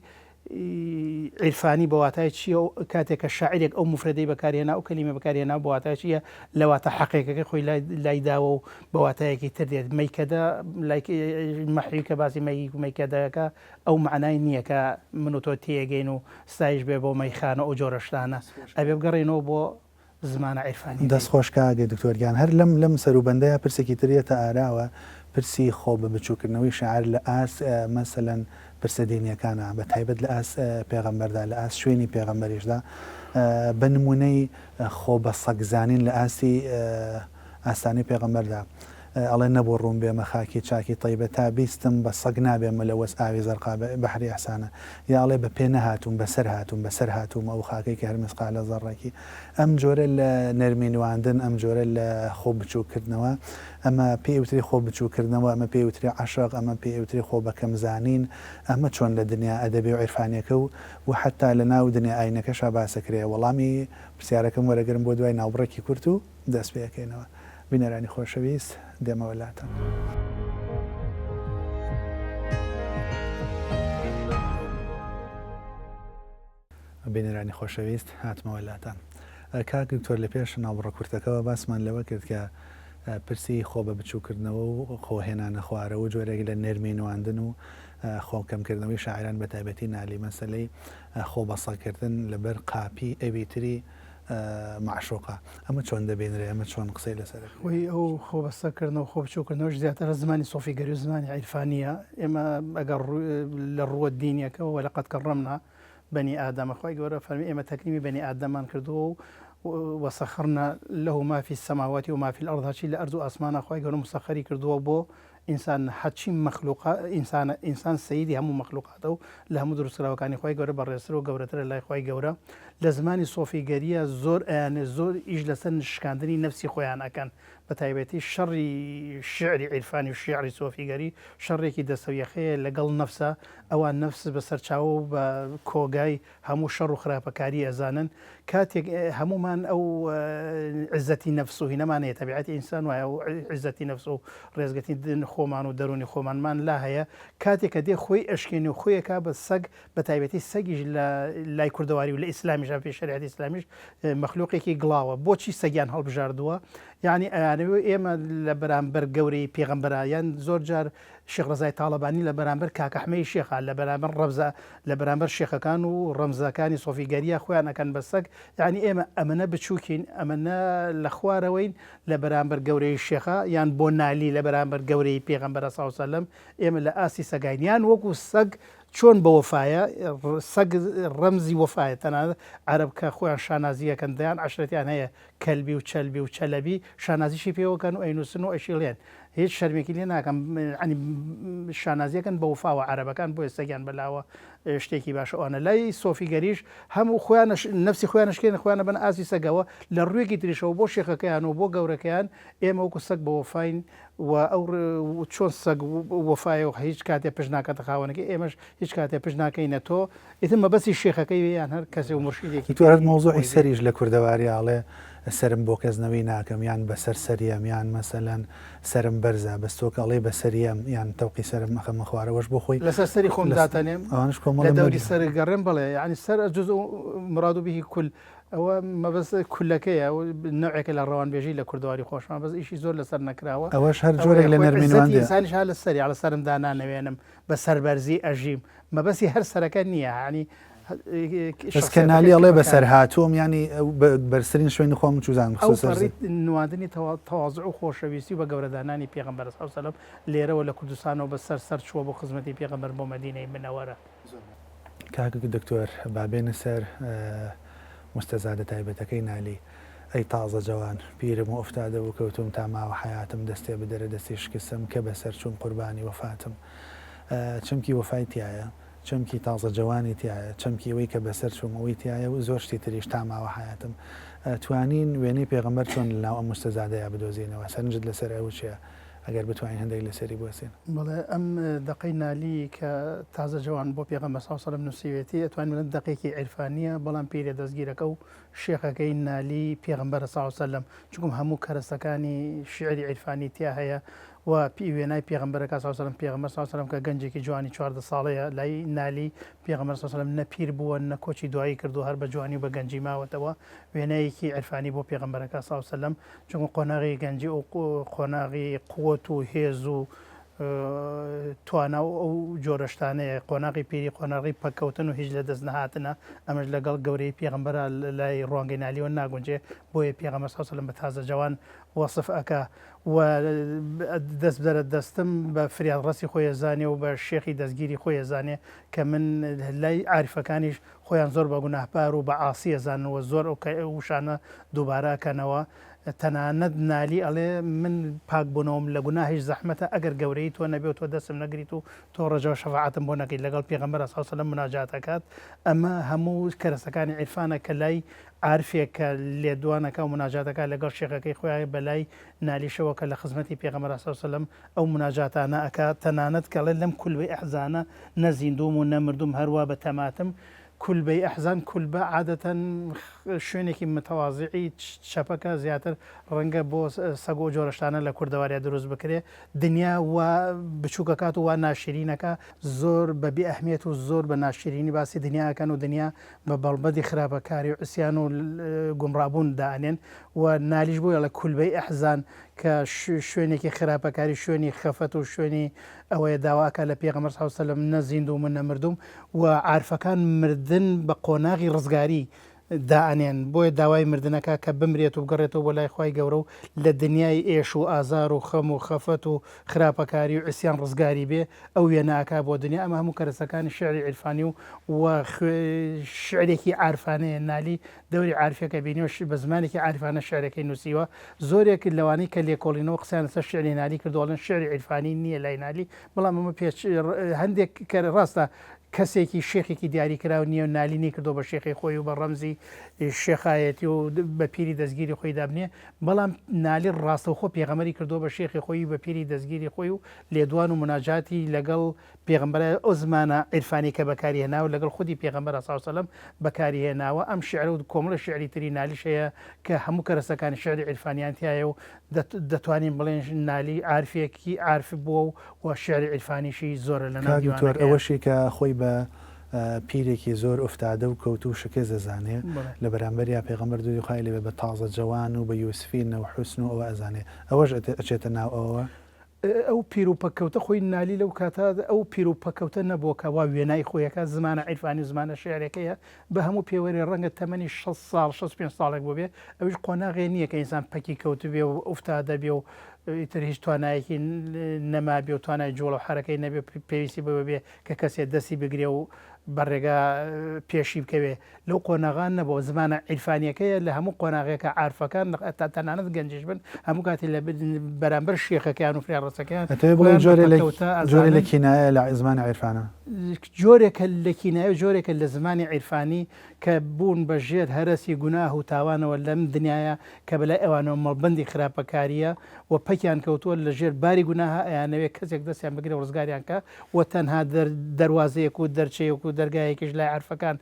عیرفانی بەواتای چیە و کاتێکە شاعرێک ئەو مفرەدەی بەکارهێنا ئەو کەلیمە بەکارهێنا بەواتای چیە لەواتە حەقیقەکەی خۆی لای داوە و بەواتایەکی تر دێت مەیکەدا مەحوی کە باسی مەیکەدایەکە ئەو معنای نییە کە من و تۆ تێگەین و ستایش بێ بۆ مەیخانە ئەو جۆرە شتانە ئەبێ بگەڕێنەوە بۆ زمانە عیرفانی دەست خۆشکاگە دکتۆریان هەر لەم سەروبەندەیە پرسێکی ترێتە ئاراوە پرسی خۆ بە بچووکردنەوەی شعار لە ئاس مەسەلەن پرسە دینیەکانە بە تایبەت لە ئاس پێغەمبەردا لە ئاس شوێنی پێغەمبەریشدا بە نمونەی خۆ بە سەگزانین لە ئاسی ئاستانی پێغەمبەردا ئەڵێ نەبوو ڕوون بێمە خاکی چاکی تەیبە تا بیستم بە سەگ نابێمە لە وەس ئاوی زەرقا بەحری ئەحسانە یا ئەڵێ بە پێ نەهاتوم بەسەر هاتووم ئەو خاکەی کە هەرمسقا لە زەڕێکی ئەم جۆرە لە نەرمینواندن ئەم جۆرە لە خۆ بچووکردنەوە ئەمە پێوتری خۆ بچووکردنەوە ئەمە پێوتری عاشق ئەمە پێوتری خۆ بەکەم زانین ئەمە چۆن لە دنیا ئەدەبی و عیرفانیەکە و حتا لە ناو دنیا ئاینەکەشا باسەکرێ وەڵامی پرسیارەکەم وەرەگرم بۆ دوای ناوبڕێکی کورت و دەست پێەکەینەوە بینەرانی خۆشەویست دێمەوەلاتن. بینەرانی خۆشەویست هاتمەوەلاتان. کاک دکتۆر لە پێش ناوبڕە کورتەکەەوە باسمان لەوە کرد کە پرسی خۆ بە بچووکردنەوە و خۆهێنانە خوارەوە جۆرێک لە نێرمینواندن و خۆکەمکردنەوەی شاعران بە تایبەتی نالی مەسلەی خۆ بەسەڵکردن لەبەر قاپی ئەویتری معشوقە ئەمە چۆن دەبێنرێ ئەمە چۆن قسەی لەسەر وی ئەو خۆ بەسەکردنەوە خۆ بچووکردنەوەش زیاتر زمانی سۆفیگەری و زمانی عیرفانیە ئێمە ئەگەر لە ڕووە دینیەکەەوە وە لەقەت کەڕەمنا بەنی ئادەمە خۆی گەورە فەرمی ئێمە تەکلیمی بەنی ئادەمان کردووە و وسەخرنا له ما في السماوات وما في الأرض هەچی لە ئەرز و ئاسمانە خۆی گەورە مسەخەری کردووە بۆ ئینسان حەچی ئینسان سەیدی هەموو مەخلوقاتە و لە هەموو دروستکراوەکانی خۆی گەورە بەڕێستر و گەورەترە لای خۆی گەورە لە زمانی سۆفیگەریە زۆر ئەیانێ زۆر ئیش لەسەر نشکاندنی نەفسی خۆیان ئەکەن بە تایبەتی شەڕی شعری عیرفانی و شیعری سۆفیگەری شەڕێکی دەسەویەخەیە لەگەڵ نەفسە ئەوان نەفس بەسەرچاوە و بە کۆگای هەموو شەڕ و خراپەکاری ئەزانن کاتێک هەمومان ئەو عزەتی نەفس و هینەمانەیە تەبیعەتی ئینسان وایە و عزەتی نەفس و ڕێزگەتی خۆمان و دەرونی خۆمانمان لا هەیە کاتێکە دێ خۆی ئەشکێنی و خۆیەکە بە سەگ بە تایبەتی سەگیش لە لای کوردەواری و لە ئیسلامیش پێ شریعەتی ئیسلامیش مەخلوقێکی گڵاوە بۆچی سەگیان هەڵبژاردووە یعنی ئەیانەوە ئێمە لە بەرامبەر گەورەی پێغەمبەرایان زۆر جار شێخ ڕەزای تاڵەبانی لە بەرامبەر کاکەحمەی شێخە لە بەرامبەر ڕەمزە لە بەرامبەر شێخەکان و ڕەمزەکانی سۆفیگەریە خۆیان ئەەکەن بە سەگ یعنی ئێمە ئەمەنە بچووکین ئەمەنە لە خوارەوەین لە بەرامبەر گەورەی شێخە یان بۆ نالی لە بەرامبەر گەورەی پێغەمبەر سەڵ عەلەیهی وسەلەم ئێمە لە ئاسی سەگاینیان وەکو سەگ چۆن بە وەفایە سەگ ڕەمزی وەفایە تەنانەت عەرەب کە خۆیان شانازیەکەن دەیان عەشرەتیان هەیە کەلبی و چەلبی و چەلەبی شانازیشی پێوەکەن و ئەینووسن و ئەشیڵێن هیچ شەرمێکی لێ ناکەم ینی شانازیەکەن بە وەفاوە عەرەبەکان بۆیە سەگیان بەلاوە شتێکی باشە ئەوانە لای سۆفیگەریش هەموو خۆیان نەفسی خۆیانشکێن خۆیانە بن ئاسی سەگەوە لە ڕوویەکی تریشەوە بۆ شێخەکەیان و بۆ گەورەکەیان ئێمە وەکو سەگ بە وەفاین و ئەو چۆن سەگ وەفایە و هیچ کاتێ پشت ناکاتە خاوەنەکە ئێمەش هیچ کاتێ پشت ناکەینە تۆ ئیتر مەبەستی شێخەکەی یان هەر کەسێ و مرشیدێکی تو هەر مۆزوعی سەریش لە کوردەواری ئاڵێ سرم بۆ کەسنەوەی ناکەم یان بەسەر سەریەم یان مەسەلەن سرم بەرزە بەستۆکەڵی بەسەریەم یان تەوقی سرم مەخەمە خوارەوەش بۆ خۆی لەسەر سەری خۆم داتەنێم ئەوانش لە دەوری سەرگەڕێم بڵێ ینی سەر جز مراد و بهی کول ئەوە مەبەست کولەکەیە و نوعێکە لە ڕەوانبێژی لە کوردەواری خۆشمان بەس ئیشی زۆر لەسەر نەکراوە ئەوەش هەر جۆرێک لە نەرمینوان ئینسانیش هەر لە سەری لە سەرم دانانەوێنم بە سەربەرزی ئەژیم مەبەستی هەر سەرەکە نییە ینی کەنالی ئەڵێ بەسەر هاتووم ینی بەرسرین شوێنی خۆم چوزانم نواندنی تەواضع و خۆشەویستی بە گەورەدانانی پێغەمبەر سەڵ عەلەیهی وسەلەم لێرەوە لە کوردستانەوە بەسەر سەر چووە بۆ خزمەتی پێغەمبەر بۆ مەدینەی منەوەرە. کاک دکتۆر بابێنە سەر مستەزادە تایبەتەکەی نالی ئەی تازە جوان پیرم و ئەفتادە و کەوتم تا ماوە حیاتم دەستێ بدەرە دەستی شکستم کە بەسەر چوون قوربانی وەفاتم چەمکی وەفای تایە چەمکی تازە جوانی تایە چەمکی ئەوەی کە بەسەر چوومەوەی تایە و زۆر شتی تریش تا ماوە حیاتم توانین وێنەی پێغەمبەر چۆن لەناو ئەم مستەزادەیە بدۆزینەوە سەرنجت لەسەر ئەو چیە ئەگەر بتوانین هەندێک لەسەری بوەسێن. بەڵێ ئەم دقەی نالی کە تازە جوان بۆ پێغەمبەر سەڵ عەلەیهی وسەلەم نووسیوێتی ئەتوانین دقەیەکی عیرفانیە بەڵام پیرە دەستگیرەکە و شێخەکەی نالی پێغەمبەر سەڵ عەلەیهی وسەلەم چونکە هەموو کەرەستەکانی شیعری عیرفانی تیا هەیە و وێنای پێغەمبەرەکە سەڵ عەلەیهی وسەلەم پێغەمبەر سەڵ عەلەیهی وسەلەم کە گەنجێکی جوانی 14 ساڵەیە لای نالی پێغەمبەر سەڵ عەلەیهی وسەلەم نە پیر بووە نە کۆچی دوایی کردو هەر بە جوانی و بە گەنجی ماوەتەوە وێنەیەکی عیرفانی بۆ پێغەمبەرەکە سەڵ عەلەیهی وسەلەم چونکە قۆناغی گەنجی و قۆناغی قووەت و هێز و توانە ئەو جۆرەشتانەیە قۆناغی پیری قۆناغی پەکەوتن و هیچ لە دەست نەهاتنە ئەمەش لەگەڵ گەورەی پێغەمبەرە لای ڕوانگەی نالیەوە ناگونجێ بۆیە پێغەمبەر سەڵ عەلەیهی وسەلەم بە تازە جوان وەصف ئەکا و دەست بدەرە دەستم بە فریادڕەسی خۆی زانێ و بە شێخی دەستگیری خۆی زانێ کە من لای عارفەکانیش خۆیان زۆر بە گوناهبار و بە ئاسی زانەوە زۆر وشانە دووبارەکەنەوە تەنانەت نالی ئەڵێ من پاک بوونەوەم لە گوناهیش زەحمەتە ئەگەر گەورەی تۆ نەبێت تۆ دەستم نەگریت و تۆ ڕێژەوە شەفاعەتم بۆ نەکەیت لەگەڵ پێغەمبەر صلی الله علیه و سلم مناجاتەکات ئەمە هەموو کەرەسەکانی عیرفانە کە لای عارفێکە لێدوانەکە و مناجاتەکە لەگەڵ شێخەکەی خۆیان بەلای نالیشەوە کە لە خزمەتی پێغەمبەر صلی الله علیه و سلم ئەو مناجاتانە ئەکات تەنانەت کەڵێ لەم کولبەی ئەحزانە نەزیندوم و نەمردوم هەروە بە تەماتم کولبەی ئەحزان کولبە عادەتەن شوێنێکی متەواضعی چەپەکە زیاتر ڕەنگە بۆ سەگ و جۆرەشتانە لە کوردەواریا دروست بکرێ دنیا و بچووکەکات و وا ناشرینەکە زۆر بە بێ ئەهمیەت و زۆر بە ناشرینی باسی دنیاکەن و دنیا بە بەڵبەدی خراپەکاری و عسیان و گومڕابوون دانێن و نالیش بووە لە کولبەی ئەحزان کە شوێنێکی خراپەکاری شوێنی خەفەت و شوێنی ئەوەیە داواکە لە پێغەمبەر صلی الله علیه و سلم نەزیندوم و نەمردوم و عارفەکان مردن بە قۆناغی ڕزگاری دائنێن بۆیە داوای مردنەکە کە بمرێت و بگەڕێتەوە بۆ لای خوای گەورە و لە دنیای ئێش و ئازار و خەم و خەفەت و خراپەکاری و عسیان ڕزگاری بێ ئەو وێناکە بۆ دنیا ئەمە هەموو کەرەسەکانی شعری عیرفانی و شعرێکی عارفانەیە نالی دەوری عارفەکە بینیوە بە زمانێکی عارفانە شعرەکەی نووسیوە زۆرێک لەوانەی کە لێکۆڵینەوە قسەیان لەسەر شعری نالی کردوڵێن شعری عیرفانی نییە لای نالی بەڵام ئەمە پێچ هەندێک کە ڕاستە کەسێکی شێخێکی دیاریکراوە نییە و نالینی کردو بە شێخی خۆی و بە ڕەمزی شێخایەتی و بە پیری دەستگیری خۆی دابنێ بەڵام نالی ڕاستەوخۆ پێغەمبەری کردو بە شێخی خۆی بە پیری دەستگیری خۆی و لێدوان و مناجاتی لەگەڵ پێغەمبەر ئەو زمانە عیرفانی کە بەکاری هێناوە لەگەڵ خودی پێغەمبەر صلی الله علیه و سلم بەکاری هێناوە ئەم شعر و کۆمەڵە شعری تری نالیش هەیە کە هەموو کەرەسەکانی شعری عیرفانیان تایە و دەتوانین بڵێن نالی عارفێکی عارف بووە و شعری عیرفانیشی زۆرە لە ناو ئەوەشی کە خۆی بە پیرێکی زۆر ئوفتادە و کەوت و شکێ زەزانێ لە بەرامبەریا پێغەمبەر دووی خوای لێ بە تازە جوان و بە یوسفین و حوسن و ئەوە ئەزانێ ئەوەش ئەچێتە ناو ئەوە ئەو پیر و پەکەوتە خۆی نالی لەو کاتا ئەو پیر و پەکەوتە نەبووە کە وا وێنای خۆیەکە زمانە عیرفانی زمانە شعرەکەیە بە هەموو پێوەری ڕەنگە تەمەنی 6 ساڵ 65 ساڵێک بۆ بێ ئەوش قۆناغێ نییە کە ئینسان پەکی کەوت بێ و ئوفتادە بێ و ئیتر هیچ توانایەکی نەما بێ و توانای جوڵە و حرەکەی نەبێ پێویستی بەوە بێ کە کەسێک دەستی بگرێ و بەڕێگا پێشی بکەوێ لەو قۆناغان نەبەوە زمانە عیرفانیەکەیە لە هەموو قۆناغێکە عارفەکان تەنانەت گەنجش بن هەموو کاتی لە بەرامبەر شێخەکەیان و فریاڕەسەکەیان جۆرە لە کینایە لە زمانە عیرفانە جۆرێکە لە کینایە جۆرێکە لە زمانی عیرفانی کە بوون بە ژێر هەرەسی گوناه و تاوانەوە لەم دنیاە کە بەلای ئەوانەوە مەڵبەندی خراپەکاریە و پەکیان کەوتووە لە ژێر باری گوناها ئەیانەوێت کەسێک دەستیان بگرێ و ڕزگاریان کە و تەنها دەواازەیەک و دەرچەیەک و دەرگایەکیش لای عارفەکان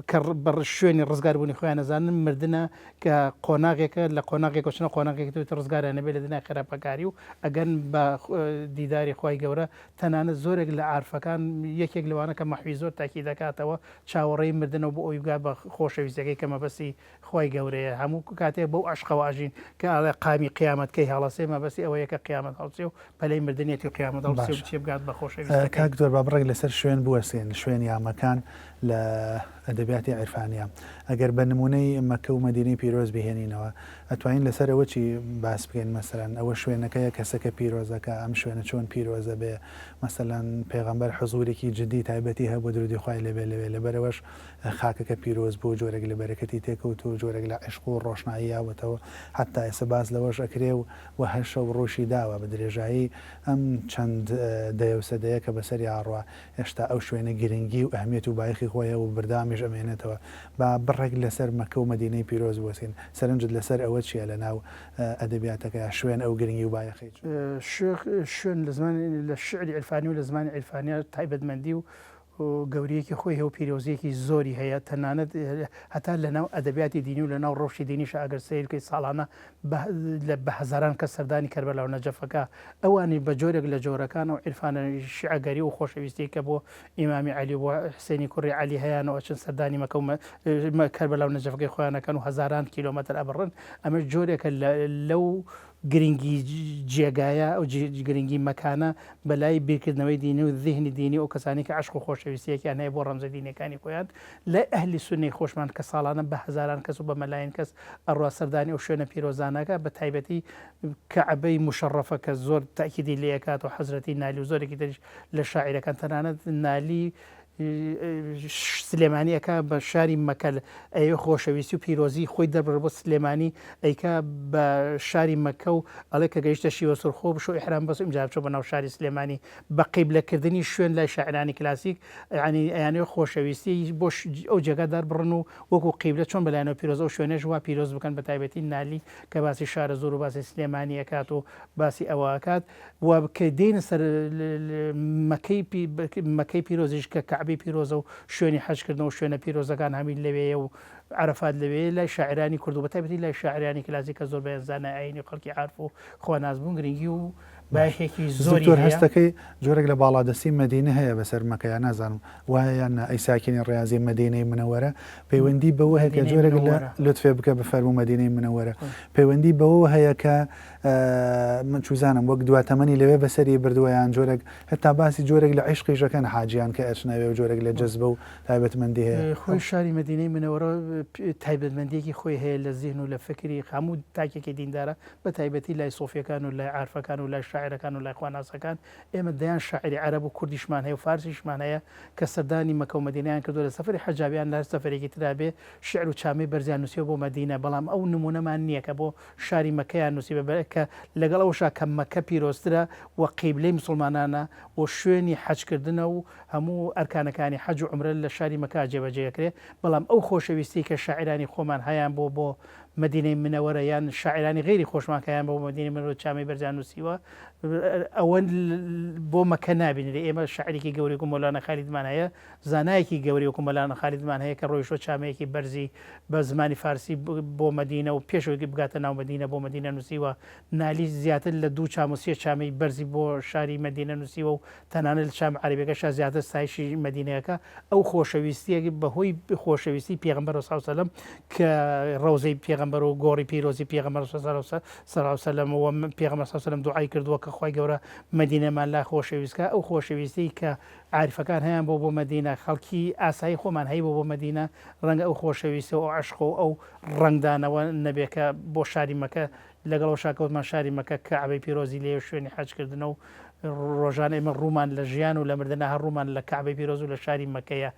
کە بە شوێنی ڕزگاربوونی خۆیان نەزانن مردنە کە قۆناغێکە لە قۆناغێک وچنە قۆناغێکێت ڕزگاریان نەبێت لە دنیای خراپەکاری و ئەگەن بە دیداری خۆی گەورە تەنانەت زۆرێک لە عارفەکان یەکێک لەوانە کە مەحوی زۆر تاکی دەکاتەوە چاوەڕێی مردنەوە بۆ ئەوی بگات بە خۆشەویستەکەی کە مەبەستی خۆی گەورەیە هەموو کاتێک بەو عشقەواژین کە ئاڵێ قامی قیامەتکەی هەڵەسێ مەبەستی ئەوە یەکە قیامەت هەڵسێ و پەلەی مردنێتی و قیامەت هەڵسێ و چێ بگات بە خۆشەویست کاک زۆر با بڕێک لەسەر شوێن بوەسێن شوێن یامەکان لە ئەدەبیاتی عیرفانیە ئەگەر بە نمونەی مەکە و مەدینەی پیرۆز بهێنینەوە ئەتوانین لەسەر ئەوە چی باس بکەین مەسەرەن ئەوە شوێنەکەیە کەسەکە پیرۆزەکە ئەم شوێنە چۆن پیرۆزە بێ مەسەلەن پێغەمبەر حزورێکی جدی تایبەتی هەبوو درودی خوای لەبێ لەبەرەوەش خاکەکە پیرۆز بوو جۆرێک لە بەرەکەتی تێکەوت و جۆرێک لە عشق و ڕۆشنایی یاوەتەوە حتا ئێستا باز لەوەش ئەکرێ و هەشە و ڕۆشی داوە بە درێژایی ئەم چەند دەیە و سەدەیە کە بەسەری ئاڕوا هێشتا ئەو شوێنە گرنگی و ئەهمیەت و بایەخی خۆیە و بردامیش ئەمێنێتەوە با بڕێک لەسەر مەکە و مەدینەی پیرۆز بوەسین سەرنجت لەسەر ئەوە چیە لە ناو ئەدەبیاتەکە شوێن ئەو گرنگی و بایەخی شوێن لە زمانی لە شعری عیرفانی و لە زمانی عیرفانیە تایبەتمەندی و گەورەیەکی خۆی هەیە و پیرۆزیەکی زۆری هەیە تەنانەت هەتا لە ناو ئەدەبیاتی دینی و لە ناو ڕۆژی دینیش ئەگەر سیرکەی ساڵانە بە هەزاران کەس سەردانی کەربەلا و نەجەفەکە ئەوانی بە جۆرێک لە جۆرەکان و عیرفانە شیعەگەری و خۆشەویستی کە بۆ ئیمامی عەلی و حسێنی کوڕی عەلی هەیەنەوە چەند سەردانی مەکە و کەربەلا و نەجەفەکەی خۆیانەکەن و هەزاران کیلۆمەتر ئەبڕن ئەمە جۆرێکە لەو گرنگی جێگایە ئەو گرنگی مەکانە بەلای بیرکردنەوەی دینی و ذهنی دینی و کەسانی کە عشق و خۆشەویستیەکیان هەیە بۆ ڕەمزە دینەکانی خۆیان لە ئەهلی سونەی خۆشمان کە ساڵانە بە هەزاران کەس و بە مەلایەن کەس ئەڕوا سەردانی ئەو شوێنە پیرۆزانەکە بە تایبەتی کەعبەی مشەڕەفە کە زۆر تاکیدی لێ ئەکات و حەزرەتی نالی و زۆرێکی تریش لە شاعیرەکان تەنانەت نالی سلێمانیەکە بە شاری مەکە ئەوێ خۆشەویستی و پیرۆزی خۆی دەبڕ بۆ سلێمانی ئەیکا بە شاری مەکە و ئەڵێ کە گەیشتە شیوە سرخۆ بشۆ ئیحرام بەس ئیمجا بچۆ بەناو شاری سلێمانی بە قیبلەکردنی شوێن لای شاعرانی کلاسیک ینی ئەیانەوە خۆشەویستی بۆ ئەو جێگادار بڕن و وەکو قیبلە چۆن بەلایەنەوە پیرۆزە و شوێنێژ وا پیرۆز بکەن بە تایبەتی نالی کە باسی شارە زۆر و باسی سلێمانی ئەکات و باسی ئەوەکات و کە دێنە سەر مەکەی پیرۆزیش کە کەعبەی پیرۆزە و شوێنی حەجکردنەوە شوێنە پیرۆزەکان هەمین لەوەیە و عرفات لەوێ لای شاعرانی کورد و بە تایبەتی لای شاعرانی کلاسیک کە زۆر بەیانزانە ئاینی خەڵکی عارف و خۆنازبوون گرنگی و باشێکی زۆری هەستەکەی جۆرێک لە باڵادەستی مەدینە هەیە بەسەر مەکەیان نازانم وایە یان ئەیساکینی ڕێازی مەدینەی منەوەرە پەیوەندی بەوە هەیە کە جۆرێک لە لوتفێ بکە بە فەرموو مەدینەی منەوەرە پەیوەندی بەوە هەیە کە من چوزانم وەک دواتەمەنی لەوێ بەسەری بردووەیان جۆرێک هەتا باسی جۆرێک لە عیشقیژەکەن حاجیان کە ئەچناوێ و جۆرێک لە جەزبە و تایبەتمەندی هەیە خۆی شاری مەدینەی منەوەرە تایبەتمەندیەکی خۆی هەیە لە زیهن و لە فکری هەموو تاکێکی دیندارە بە تایبەتی لای سۆفیەکان و لای عارفەکان و لای شاعرەکان و لای خواناسەکان ئێمە دەیان شاعری عەرەب و کوردیشمان هەیە و فارسیشمان هەیە کە سەردانی مەکە و مەدینەیان کردو لە سەفەری حەجابیان لە هەر سەفەرێکی ترابێ شعر و چامەی بەرزیان نووسیوە بۆ مەدینە بەڵام ئەو نمونەمان نییە کە بۆ شاری مەکەیان نووسی بە کە لەگەڵ ئەوشا کە مەکە پیرۆزترە و قیبلەی مسلمانانە و شوێنی حەجکردنە و هەموو ئەرکانەکانی حەج و عومرە لە شاری مەکە جێبەجێکرێ بەڵام ئەو خۆشەویستی کە شاعرانی خۆمان هەیان بۆ مدینەی منەوەرە یان شاعرانی غیری خۆشماکەیان بۆ مدینەی منەوەرە چامەی بەرزیان نووسیوە ئەوە بۆ مەکە نابینێت ئێمە شاعرێکی گەورەی و مەولانە خالیدمان هەیە زانایەکی گەوری وەکو مەولانە خالیدمان هەیە کە ڕۆیشتۆ چامەیەکی بەرزی بە زمانی فارسی بۆ مدینە و پێشەوەی بگاتە ناو مدینە بۆ مدینە نووسیوە نالی زیاتر لە 2 چام و 3 چامەی بەرزی بۆ شاری مدینە نووسیوە و تەنانەت لە شام عەرەبیەکەشا زیاتر ستایشی مدینەکە ئەو خۆشەویستیەکی بەهۆی خۆشەویستی پێغەمبەر صلی الله علیه و سلم کە ڕەوزەی پێغەمبەر و گۆڕی پیرۆزی پێغەمبەر صلی الله علیه و سلم و پێغەمبەر صلی الله علیه و سلم دوعای کردووە کە خی گەورە مدینەمان لا خۆشەویستکە ئەو خۆشەویستی کە عارفەکان هەیان بۆ مدینە خەڵکی ئاسایی خۆمان هەیە بۆ مدینە ڕەنگە ئەو خۆشەویستە و عشق و ئەو ڕنگدانەوە نەبێکە بۆ شاری مەکە لەگەڵ شاکەوتمان شاری مەکە کەعبەی پیرۆزی لێ شوێنی حەجکردنە و ڕۆژانە ئێمە ڕوومان لە ژیان و لە مردنە هەر ڕوومان لە کەعبەی پیرۆز و لە شاری مەکەیە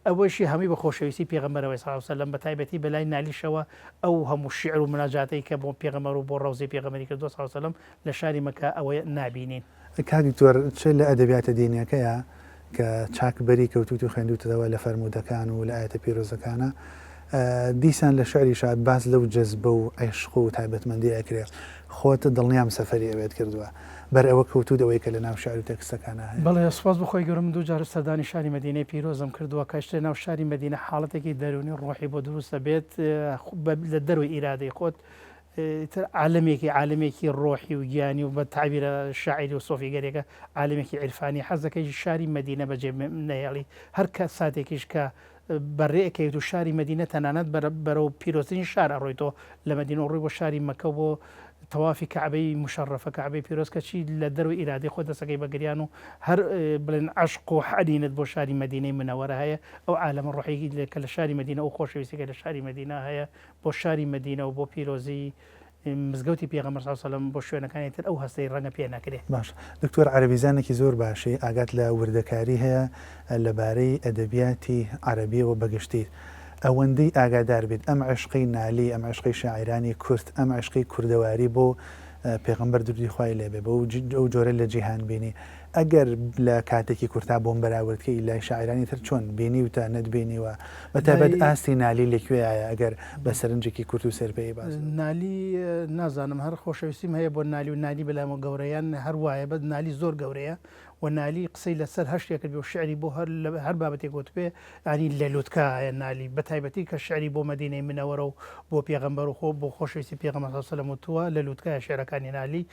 ئەوەشی هەمووی بە خۆشەویستی پێغەمبەرەوەی صلی الله علیه و سلم بە تایبەتی بەلای نالیشەوە ئەو هەموو شعر و مناجاتەی کە بۆ پێغەمبەر و بۆ ڕەوزەی پێغەمبەری کردووە صلی الله علیه و سلم لە شاری مەکە ئەوەی نابینین. کاک دکتۆر چ لە ئەدەبیاتە دینیەکەیە کە چاکبەری کەوتوت و خوێندوتەوە لە فەرمودەکان و لە ئاەتە پیرۆزەکانە دیسان لە شعری شاد باز لەو جەزبە و عیشق و تایبەتمەندی ئەکرێ خۆتە دڵنیام سەفەری ئەوێت کردووە بەر ئەوە کەوتوتەوەی کە لە ناو شعر و تەکستەکانە هەیە. بەڵێ سوپاس بخۆی گەورم 2 جار سەردانی شاری مدینەی پیرۆزم کردووە کەشتە ناو شاری مدینە حاڵەتێکی دەرونی ڕۆحی بۆ دروستە بێت لە دەروی ئیرادەی خۆت عالمێکی ڕۆحی و گیانی و بە تعبیرە شاعری و سۆفیگەرێکە عالمێکی عرفانی حەزەکەی شاری مدینە بەجێ نەهێڵی هەر کە ساتێکیش کە بەڕێەکەیت و شاری مدینە تەنانەت بەرەو پیرۆستنی شار ئەڕۆیتەوە لە مدینە ڕووی بۆ شاری مەکە بۆ تەوافی کەعبەی مشەڕەفە کەعبەی پیرۆز کەچی لە دەروی ئیرادی خۆ دەسەکەی بەگریان و هەر بڵێن عشق و حەدینت بۆ شاری مدینەی منەوەرە هەیە ئەو عالەمە ڕۆحی کە لە شاری مدینە و خۆشەویستیکە لە شاری مدینە هەیە بۆ شاری مدینە و بۆ پیرۆزی مزگەوتی پێغەمبەر صلی الله علیه و سلم بۆ شوێنەکانی تر ئەو هەستەی ڕەنگە پێ ناکرێت. باش دکتۆر عەرەبیزانێکی زۆر باشی ئاگات لە وردەکاری هەیە لەبارەی ئەدەبیاتی عەرەبیەوە بەگشتی ئەوەندەی ئاگادار بێت ئەم عشقی نالی ئەم عشقی شاعرانی کورد ئەم عشقی کوردەواری بۆ پێغەمبەر درودی خوای لێبێ بە ئەو جۆرە لە جیهان بینی ئەگەر لە کاتێکی کورتا بۆم بەراوردکەی لای شاعرانی تر چۆن بینی و تا نەتبینیوە بەتابەت ئاستی نالی لەکوێیە ئەگەر بە سەرنجێکی کورت و سەرپەیی باز نالی نازانم هەر خۆشەویستیم هەیە بۆ نالی و نالی بەلامە گەورەیان هەر وایە بە نالی زۆر گەورەیە و نالی قسەی لەسەر هەشتێک کرد و شعری بۆ هەر بابەتێک گوت پێ ینی لە لوتکایە نالی بە تایبەتی کە شعری بۆ مدینەی منەوەرە و بۆ پێغەمبەر و خۆ بۆ خۆشەویستی پێغەمبەر صلی الله علیه و سلم وتووە لە لوتکایە شعرەکانی نالی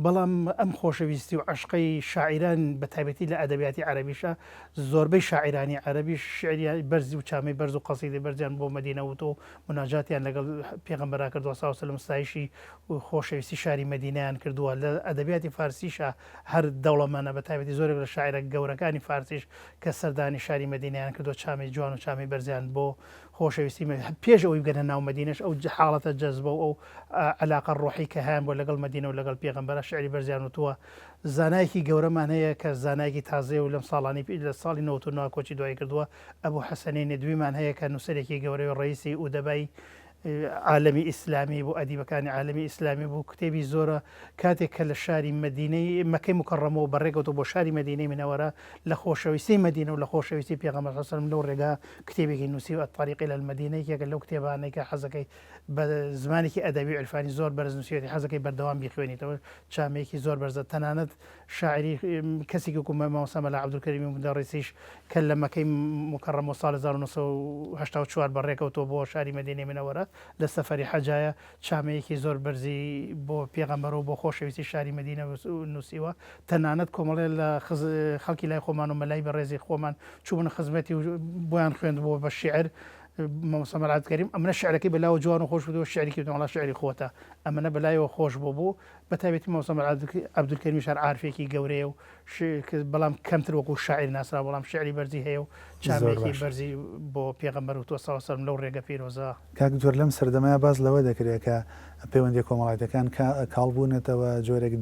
بەڵام ئەم خۆشەویستی و عشقەی شاعران شاعرەکان بە تایبەتی لە ئەدەبیاتی عەرەبیشە زۆربەی شاعرانی عەرەبی شعری بەرزی و چامەی بەرز و قەسیدەی بەرزیان بۆ مەدینە وتۆ مناجاتیان لەگەڵ پێغەمبەرا کردووە سڵ وسلم ستایشی و خۆشەویستی شاری مەدینەیان کردووە لە ئەدەبیاتی فارسیشە هەر دەوڵەمەندە بە تایبەتی زۆرێک لە شاعرە گەورەکانی فارسیش کە سەردانی شاری مەدینەیان کردو چامەی جوان و چامەی بەرزیان بۆ خۆشەویستی پێش ئەوی بگەنە ناو مەدینەش ئەو حاڵەتە جەزبە و ئەو عەلاقە ڕۆحی کە هەیان بۆ لەگەڵ مەدینە و لەگەڵ پێغەمبەرە شعری بەرزیان وتووە. زانایەکی گەورەمان هەیە کە زانایەکی تازێ و لەم ساڵانی لە ساڵی 99 کۆچی دوای کردووە ئەبوو حەسەنی ندویمان هەیە کە نووسەرێکی گەورەی و ڕئیسی ئودەبای عالەمی ئیسلامی بۆ ئەدیبەکانی عالەمی ئیسلامی بوو کتێبی زۆرە کاتێک کە لە شاری مەدینەی مەکەی مکەڕەمەوە بەڕێکەوتو بۆ شاری مەدینەی منەوەرە لە خۆشەویستی مەدینە و لە خۆشەویستی پێغەمبەر صلی الله علیه و سلم لەو ڕێگا کتێبێکی نووسی و الطریق إلی المدینە یەکێکە لەو کتێبانەی کە حەزەکەی بە زمانێکی ئەدەبی عرفانی زۆر بەرز نووسێتی حەزەکەی بەردەوام بیخوێنیتەوە چامەیەکی زۆر بەرزە تەنانەت شاعری کەسێکی وەکو مەوسە مەلا عەبدولکەریم مدەڕیسیش کە لە مەکەی مکەڕەمەوە ساڵ 1984 بەڕێکەوتۆ بۆ شاری مەدینەی منەوەرە لە سەفەری حەجایە چامەیەکی زۆر بەرزی بۆ پێغەمبەر و بۆ خۆشەویستی شاری مەدینە نووسیوە تەنانەت کۆمەڵێ لە خەڵکی لای خۆمان و مەلای بەڕێزی خۆمان چوبن خزمەتی و بۆیان خوێندبووە بە شیعر مەوسە مەلا عەبدولکەریم ئەمنە شعرەکەی بەلاوە جوان و خۆش بوو شعرێکی وڵا شعری خۆتە ئەمەنە بەلایەوە خۆش بوو بە تایبەتی مەوسە مەلا عەبدولکەریم شار عارفێکی گەورەیە و بەڵام کەمتر وەکو شاعر ناسرا بەڵام شعری بەرزی هەیە و چامێکی بەرزی بۆ پێغەمبەر و تۆ سڵ وسلم لەو ڕێگە پیرۆزە. کاک جۆر لەم سەردەمایە باز لەوە دەکرێت کە پەیوەندی کۆمەڵایەتەکان کاڵبوونێتەوە جۆرێک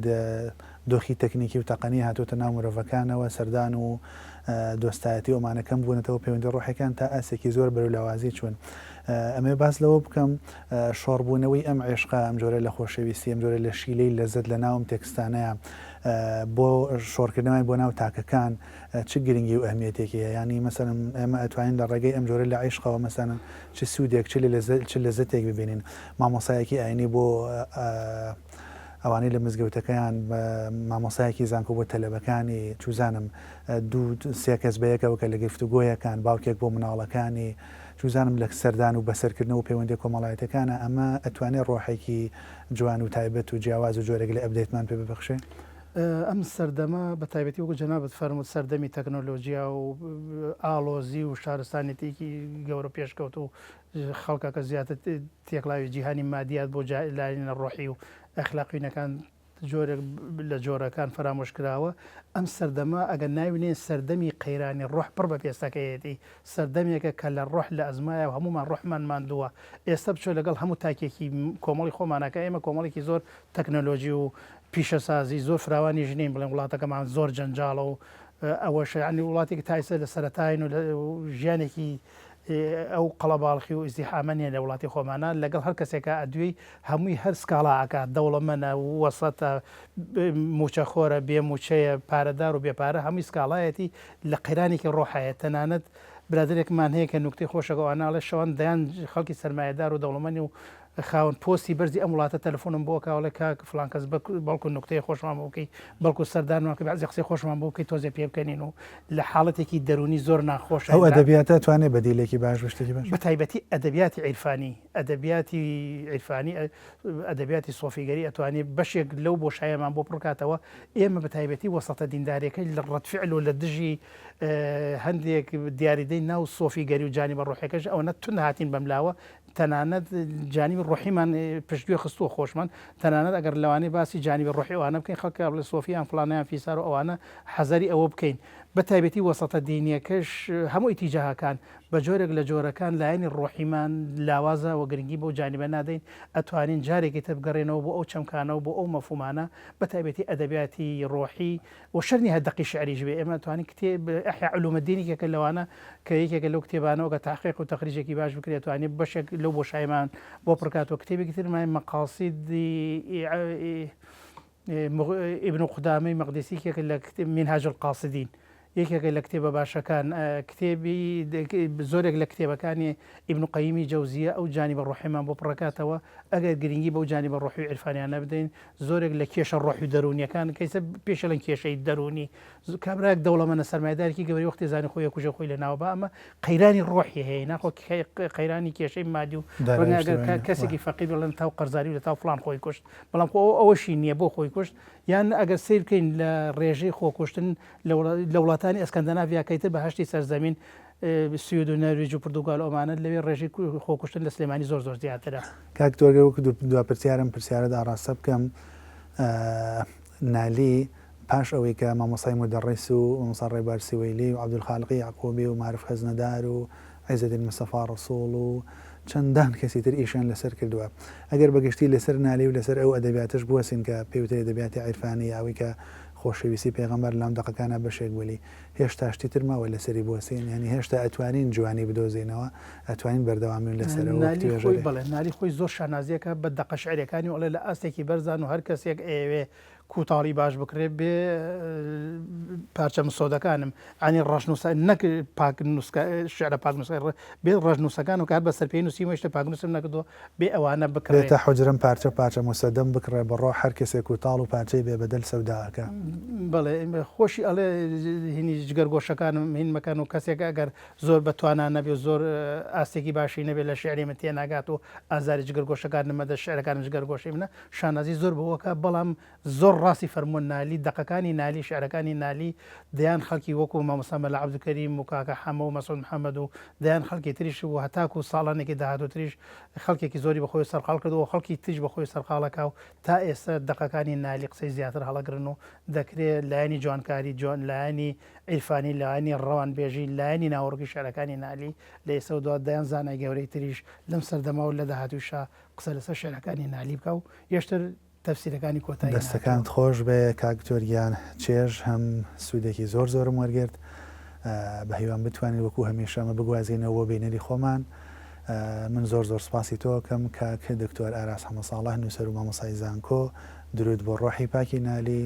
دۆخی تەکنیکی و تەقەنی هاتوۆتە ناو مرۆڤەکانەوە سەردان و دۆستایەتی ئەومانەکەم بوونێتەوە پەیوەندی ڕۆحەکان تا ئاسێکی زۆر بەرەولاوازی چوون. ئەمێ باس لەوە بکەم شۆڕبوونەوەی ئەم عێشقا ئەم جۆرە لە خۆشەویستی ئەم جۆرە لە شیلەی لەزەت لە ناوم تێکستانەیە بۆ شۆڕکردنەوەی بۆ ناو تاکەکان چ گرنگی و ئەهمیەتێکیە ینی مەسەڵەن ئێمە ئەتوانین لە ڕێگەی ئەم جۆرە لە عیشقەوە مەسەڵەن چ سوودێک چ لەزەتێک ببینین مامۆسایەکی ئاینی بۆ ئەوانەی لە مزگەوتەکەیان مامۆسایەکی زانکۆ بۆ تەلەبەکانی چوزانم دوو سێ کەس بەیەکەوە کە لە گفتوگۆیەکان باوکێک بۆ مناڵەکانی چوزانم لە سەردان و بەسەرکردنەوە و پەیوەندی کۆمەڵایەتەکانە ئەمە ئەتوانێت ڕۆحێکی جوان و تایبەت و جیاواز و جۆرێک لە ئەبدێتمان پێ ببەخشێ. ئەم سەردەمە بە تایبەتی وەکو جەنابەت فەرمووت سەردەمی تەکنۆلۆژیا و ئاڵۆزی و شارستانێتێکی گەورە پێشکەوت و خەڵکەکە زیاتر تێکڵاوی جیهانی مادیات بۆ لاینە ڕۆحی و ئەخلاقینەکان جۆرێک لە جۆرەکان فرامۆش کراوە ئەم سەردەمە ئەگەر ناوینێن سەردەمی قەیرانی ڕۆح پڕ بە پێستەکەیەتی سەردەمێکە کە لە ڕۆح لە ئەزمایە و هەمومان ڕۆحمان ماندووە ئێستا بچۆ لەگەڵ هەموو تاکێکی کۆمەڵی خۆمانەکە ئێمە کۆمەڵێکی زۆر تەکنۆلۆژی و پیشەسازی زۆر فراوانی ژنین بڵێن وڵاتەکەمان زۆر جەنجاڵە و ئەوەش ینی وڵاتێکی تایسە لە سەرەتاین و ژیانێکی ئەو قەڵەباڵخی و ئیزدیحامەنیە لە وڵاتی خۆمانە لەگەڵ هەر کەسێکە ئەدوێی هەمووی هەر سکاڵاکە دەوڵەمەنە وەسەتە موچەخۆرە بێ موچەیە پارەدار و بێپارە هەمووی سکاڵایەتی لە قەیرانێکی ڕۆحایە تەنانەت برادێکمان هەیە کە نوکتەی خۆشەکەوانناڵێ شەوان دەیان خەڵکی سەرمایهدار و دەوڵەمەنی و خاون پۆستی بەرزی ئەم وڵاتە تەلەفۆنم بۆ کاوڵێ کاک فلان کەس بەڵکو نوکتەی خۆشمان بۆکەی بەڵکو سەردانمان کە بەعزی قسەی خۆشمان بۆکەی تۆزێ پێ بکەنین و لە حاڵەتێکی دەرونی زۆر ناخۆشە ئەو ئەدەبیاتە توانێت بەدیلێکی باش شتێکی باش بە تایبەتی ئەدەبیاتی عیرفانی ئەدەبیاتی سۆفیگەری ئەتوانێت بەشێک لەو بۆشایەمان بۆ پڕکاتەوە ئێمە بە تایبەتی وەسەتە دیندارەکەی لە ڕەتفعل و لە دژی هەندێک دیاریدەی ناو سۆفیگەری و جانیبە ڕۆحەکەش ئەوەنە تون هاتین بەملاوە تەنانەت جانیبی ڕۆحیمان پشتگوێ خستووە خۆشمان تەنانەت ئەگەر لەوانەی باسی جانیبی ڕۆحی ئەوانە بکەین خەڵکە بڵێ سۆفیان فڵانیان فیسار و ئەوانە حەزەری ئەوە بکەین بە تایبەتی وەسەتە دینیەکەش هەموو ئیتیجاهەکان بە جۆرێک لە جۆرەکان لایەنی ڕۆحیمان لاوازە و گرنگی بۆ جانیبە نادەین ئەتوانین جارێکی تر بگەڕێنەوە بۆ ئەو چەمکانەوە بۆ ئەو مەفهومانە بە تایبەتی ئەدەبیاتی ڕۆحی و شەرنی هەدەقی شعریش بێ ئێمە توانین کتێب ئەحیا علومەدینێکێکە لەوانە کە یەکێکە لەو کتێبانەوە کە تحقیق و تەخریجێکی باش بکرێت توانێت بەشێک لەو بۆشایمان بۆ پڕکاتەوە کتێبێکی ترمان مەقاصیدی ابن قدامەی مەقدسیێکێک لە منهاج القاصدین یەکێکە لە کتێبە باشەکان کتێبی زۆرێک لە کتێبەکانی ئیبن قەییمی جەوزیە ئەو جانیبە ڕۆحیمان بۆ پڕکاتەوە ئەگەر گرنگی بەو جانیبە ڕۆحی عرفانیان نەبدەین زۆرێک لە کێشە ڕۆحی دەرونیەکان کەیسە پێشە لەن کێشەی دەرونی کابراک دەوڵەمەندە سەرمایه‌دارێکی گەوری وەختی زانی خۆی کوژە خۆی لە ناوبە ئەمە قەیرانی ڕۆحی هەیە ناخۆ قەیرانی کێشەی مادی و ڕەنگە کەسێکی فەقیر بڵێن تاو قەرزاری و لە تاو فڵان خۆی کوشت بەڵام ئەوەشی نییە بۆ خۆی کوشت یان ئەگەر سیر بکەین لە ڕێژەی خۆکوشتن لە وڵاتانی ئەسکەندەناڤیاکەیتر بە هەشتی سەرزەمین سوید و نەرویج و پرتوگال ئۆمانە لەوێ ڕێژەی خۆکوشتن لە سلێمانی زۆر زیاترە. کاک تۆرگە وەکو دو پرسیارم پرسیارەدا ڕاستە بکەم نالی پاش ئەوەی کە مامۆسای مودەڕیس و مامۆستا ڕێبارسی وەیلی و عەبدولخاڵقی یعقوبی و معروف خەزنەدار و عیزەدین مستەفا ڕەسوڵ و چەندان کەسی تر ئیشیان لەسەر کردووە ئەگەر بەگشتی لەسەر نالی و لەسەر ئەو ئەدەبیاتش بوەسین کە پێوتری ئەدەبیاتی عیرفانی ئەوەی کە خۆشەویستی پێغەمبەر لەم دەقەکانە بەشێک بوولی هێشتا شتی تر ماوە لەسەری بوەسین ینی هێشتا ئەتوانین جوانی بدۆزینەوە ئەتوانین بەردەوامی لەسەرەوە نالی خۆی زۆر شانازیەکە بە دەقە شعرەکانی وڵێ لە ئاستێکی بەرزان و هەر کەسێک ئێوێ کوتاڵی باش بکرێت بێ پارچە مسۆدەکانم ئانی ڕژنووس نەک شعرە پاکنووسەکە بێ ڕژنووسەکان و کار بە سەرپێی نووسی مەشتە پاکنووسم نەکردو بێ ئەوانە بکرێتە حجرم پارچە مسەدەم بکڕێ بەڕۆ هەر کەسێک کوتاڵ و پارچەی بێ بەدەل سەوداکە بڵێ خۆشی ئەڵێ هینی جگەرگۆشەکانم هینمەکان و کەسێک ئەگەر زۆر بەتوانان نەبێ زۆر ئاستێکی باشی نەبێت لە شعری من تێناگات و ئازاری جگەرگۆشەکان نەمەدە شعرەکانم جگەرگۆشی منە شانازی زۆر بەوەکە بەڵام زۆر ڕاستی فەرمۆن نالی دەقەکانی نالی شعرەکانی نالی دەیان خەڵکی وەکو مامۆستا مەلا عەبدولکەریم و کاکە حەمە و مەسعود محەممەد و دەیان خەڵکی تریش و هەتاکو و ساڵانێکی داهاتوتریش خەڵکێکی زۆری بەخۆی سەرقاڵ کردەوە خەڵکی تیژ بەخۆی سەرقاڵەکە و تا ئێستا دەقەکانی نالی قسەی زیاتر هەڵەگرن و دەکرێت لایەنی جوانکاری جوان لایەنی عیرفانی لایەنی ڕەوانبێژی لایەنی ناوەڕۆکی شعرەکانی نالی لە ئێستا و دوات دەیان زانای گەورەی تریش لەم سەردەما و لە داهاتووشە قسە لەسەر شعرەکانی نالی بکە و یەشتر تەفسیرەکانی کۆتایی دەستەکانت خۆش بێ کاکتۆریان چێژ هەم سوودێکی زۆرم وەرگرت بە هیوان بتوانین وەکو هەمیشەمە بگوازینەوە بینەری خۆمان من زۆر سپاسی تۆکەم کاک دکتۆر ئاراس حەمەساڵح نووسەر و مامۆسای زانکۆ درود بۆ ڕۆحی پاکی نالی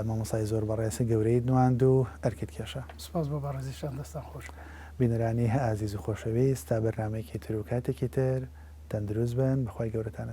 مامۆسای زۆر بەڕێسی گەورەی نواند و ئەرکت کێشە سپاس بۆ بەڕێزیشان دەستان خۆش بینەرانی ئازیز و خۆشەویست تا بەرنامەیەکی تر و کاتێکی تر تەندروست بن بەخوای گەورەتان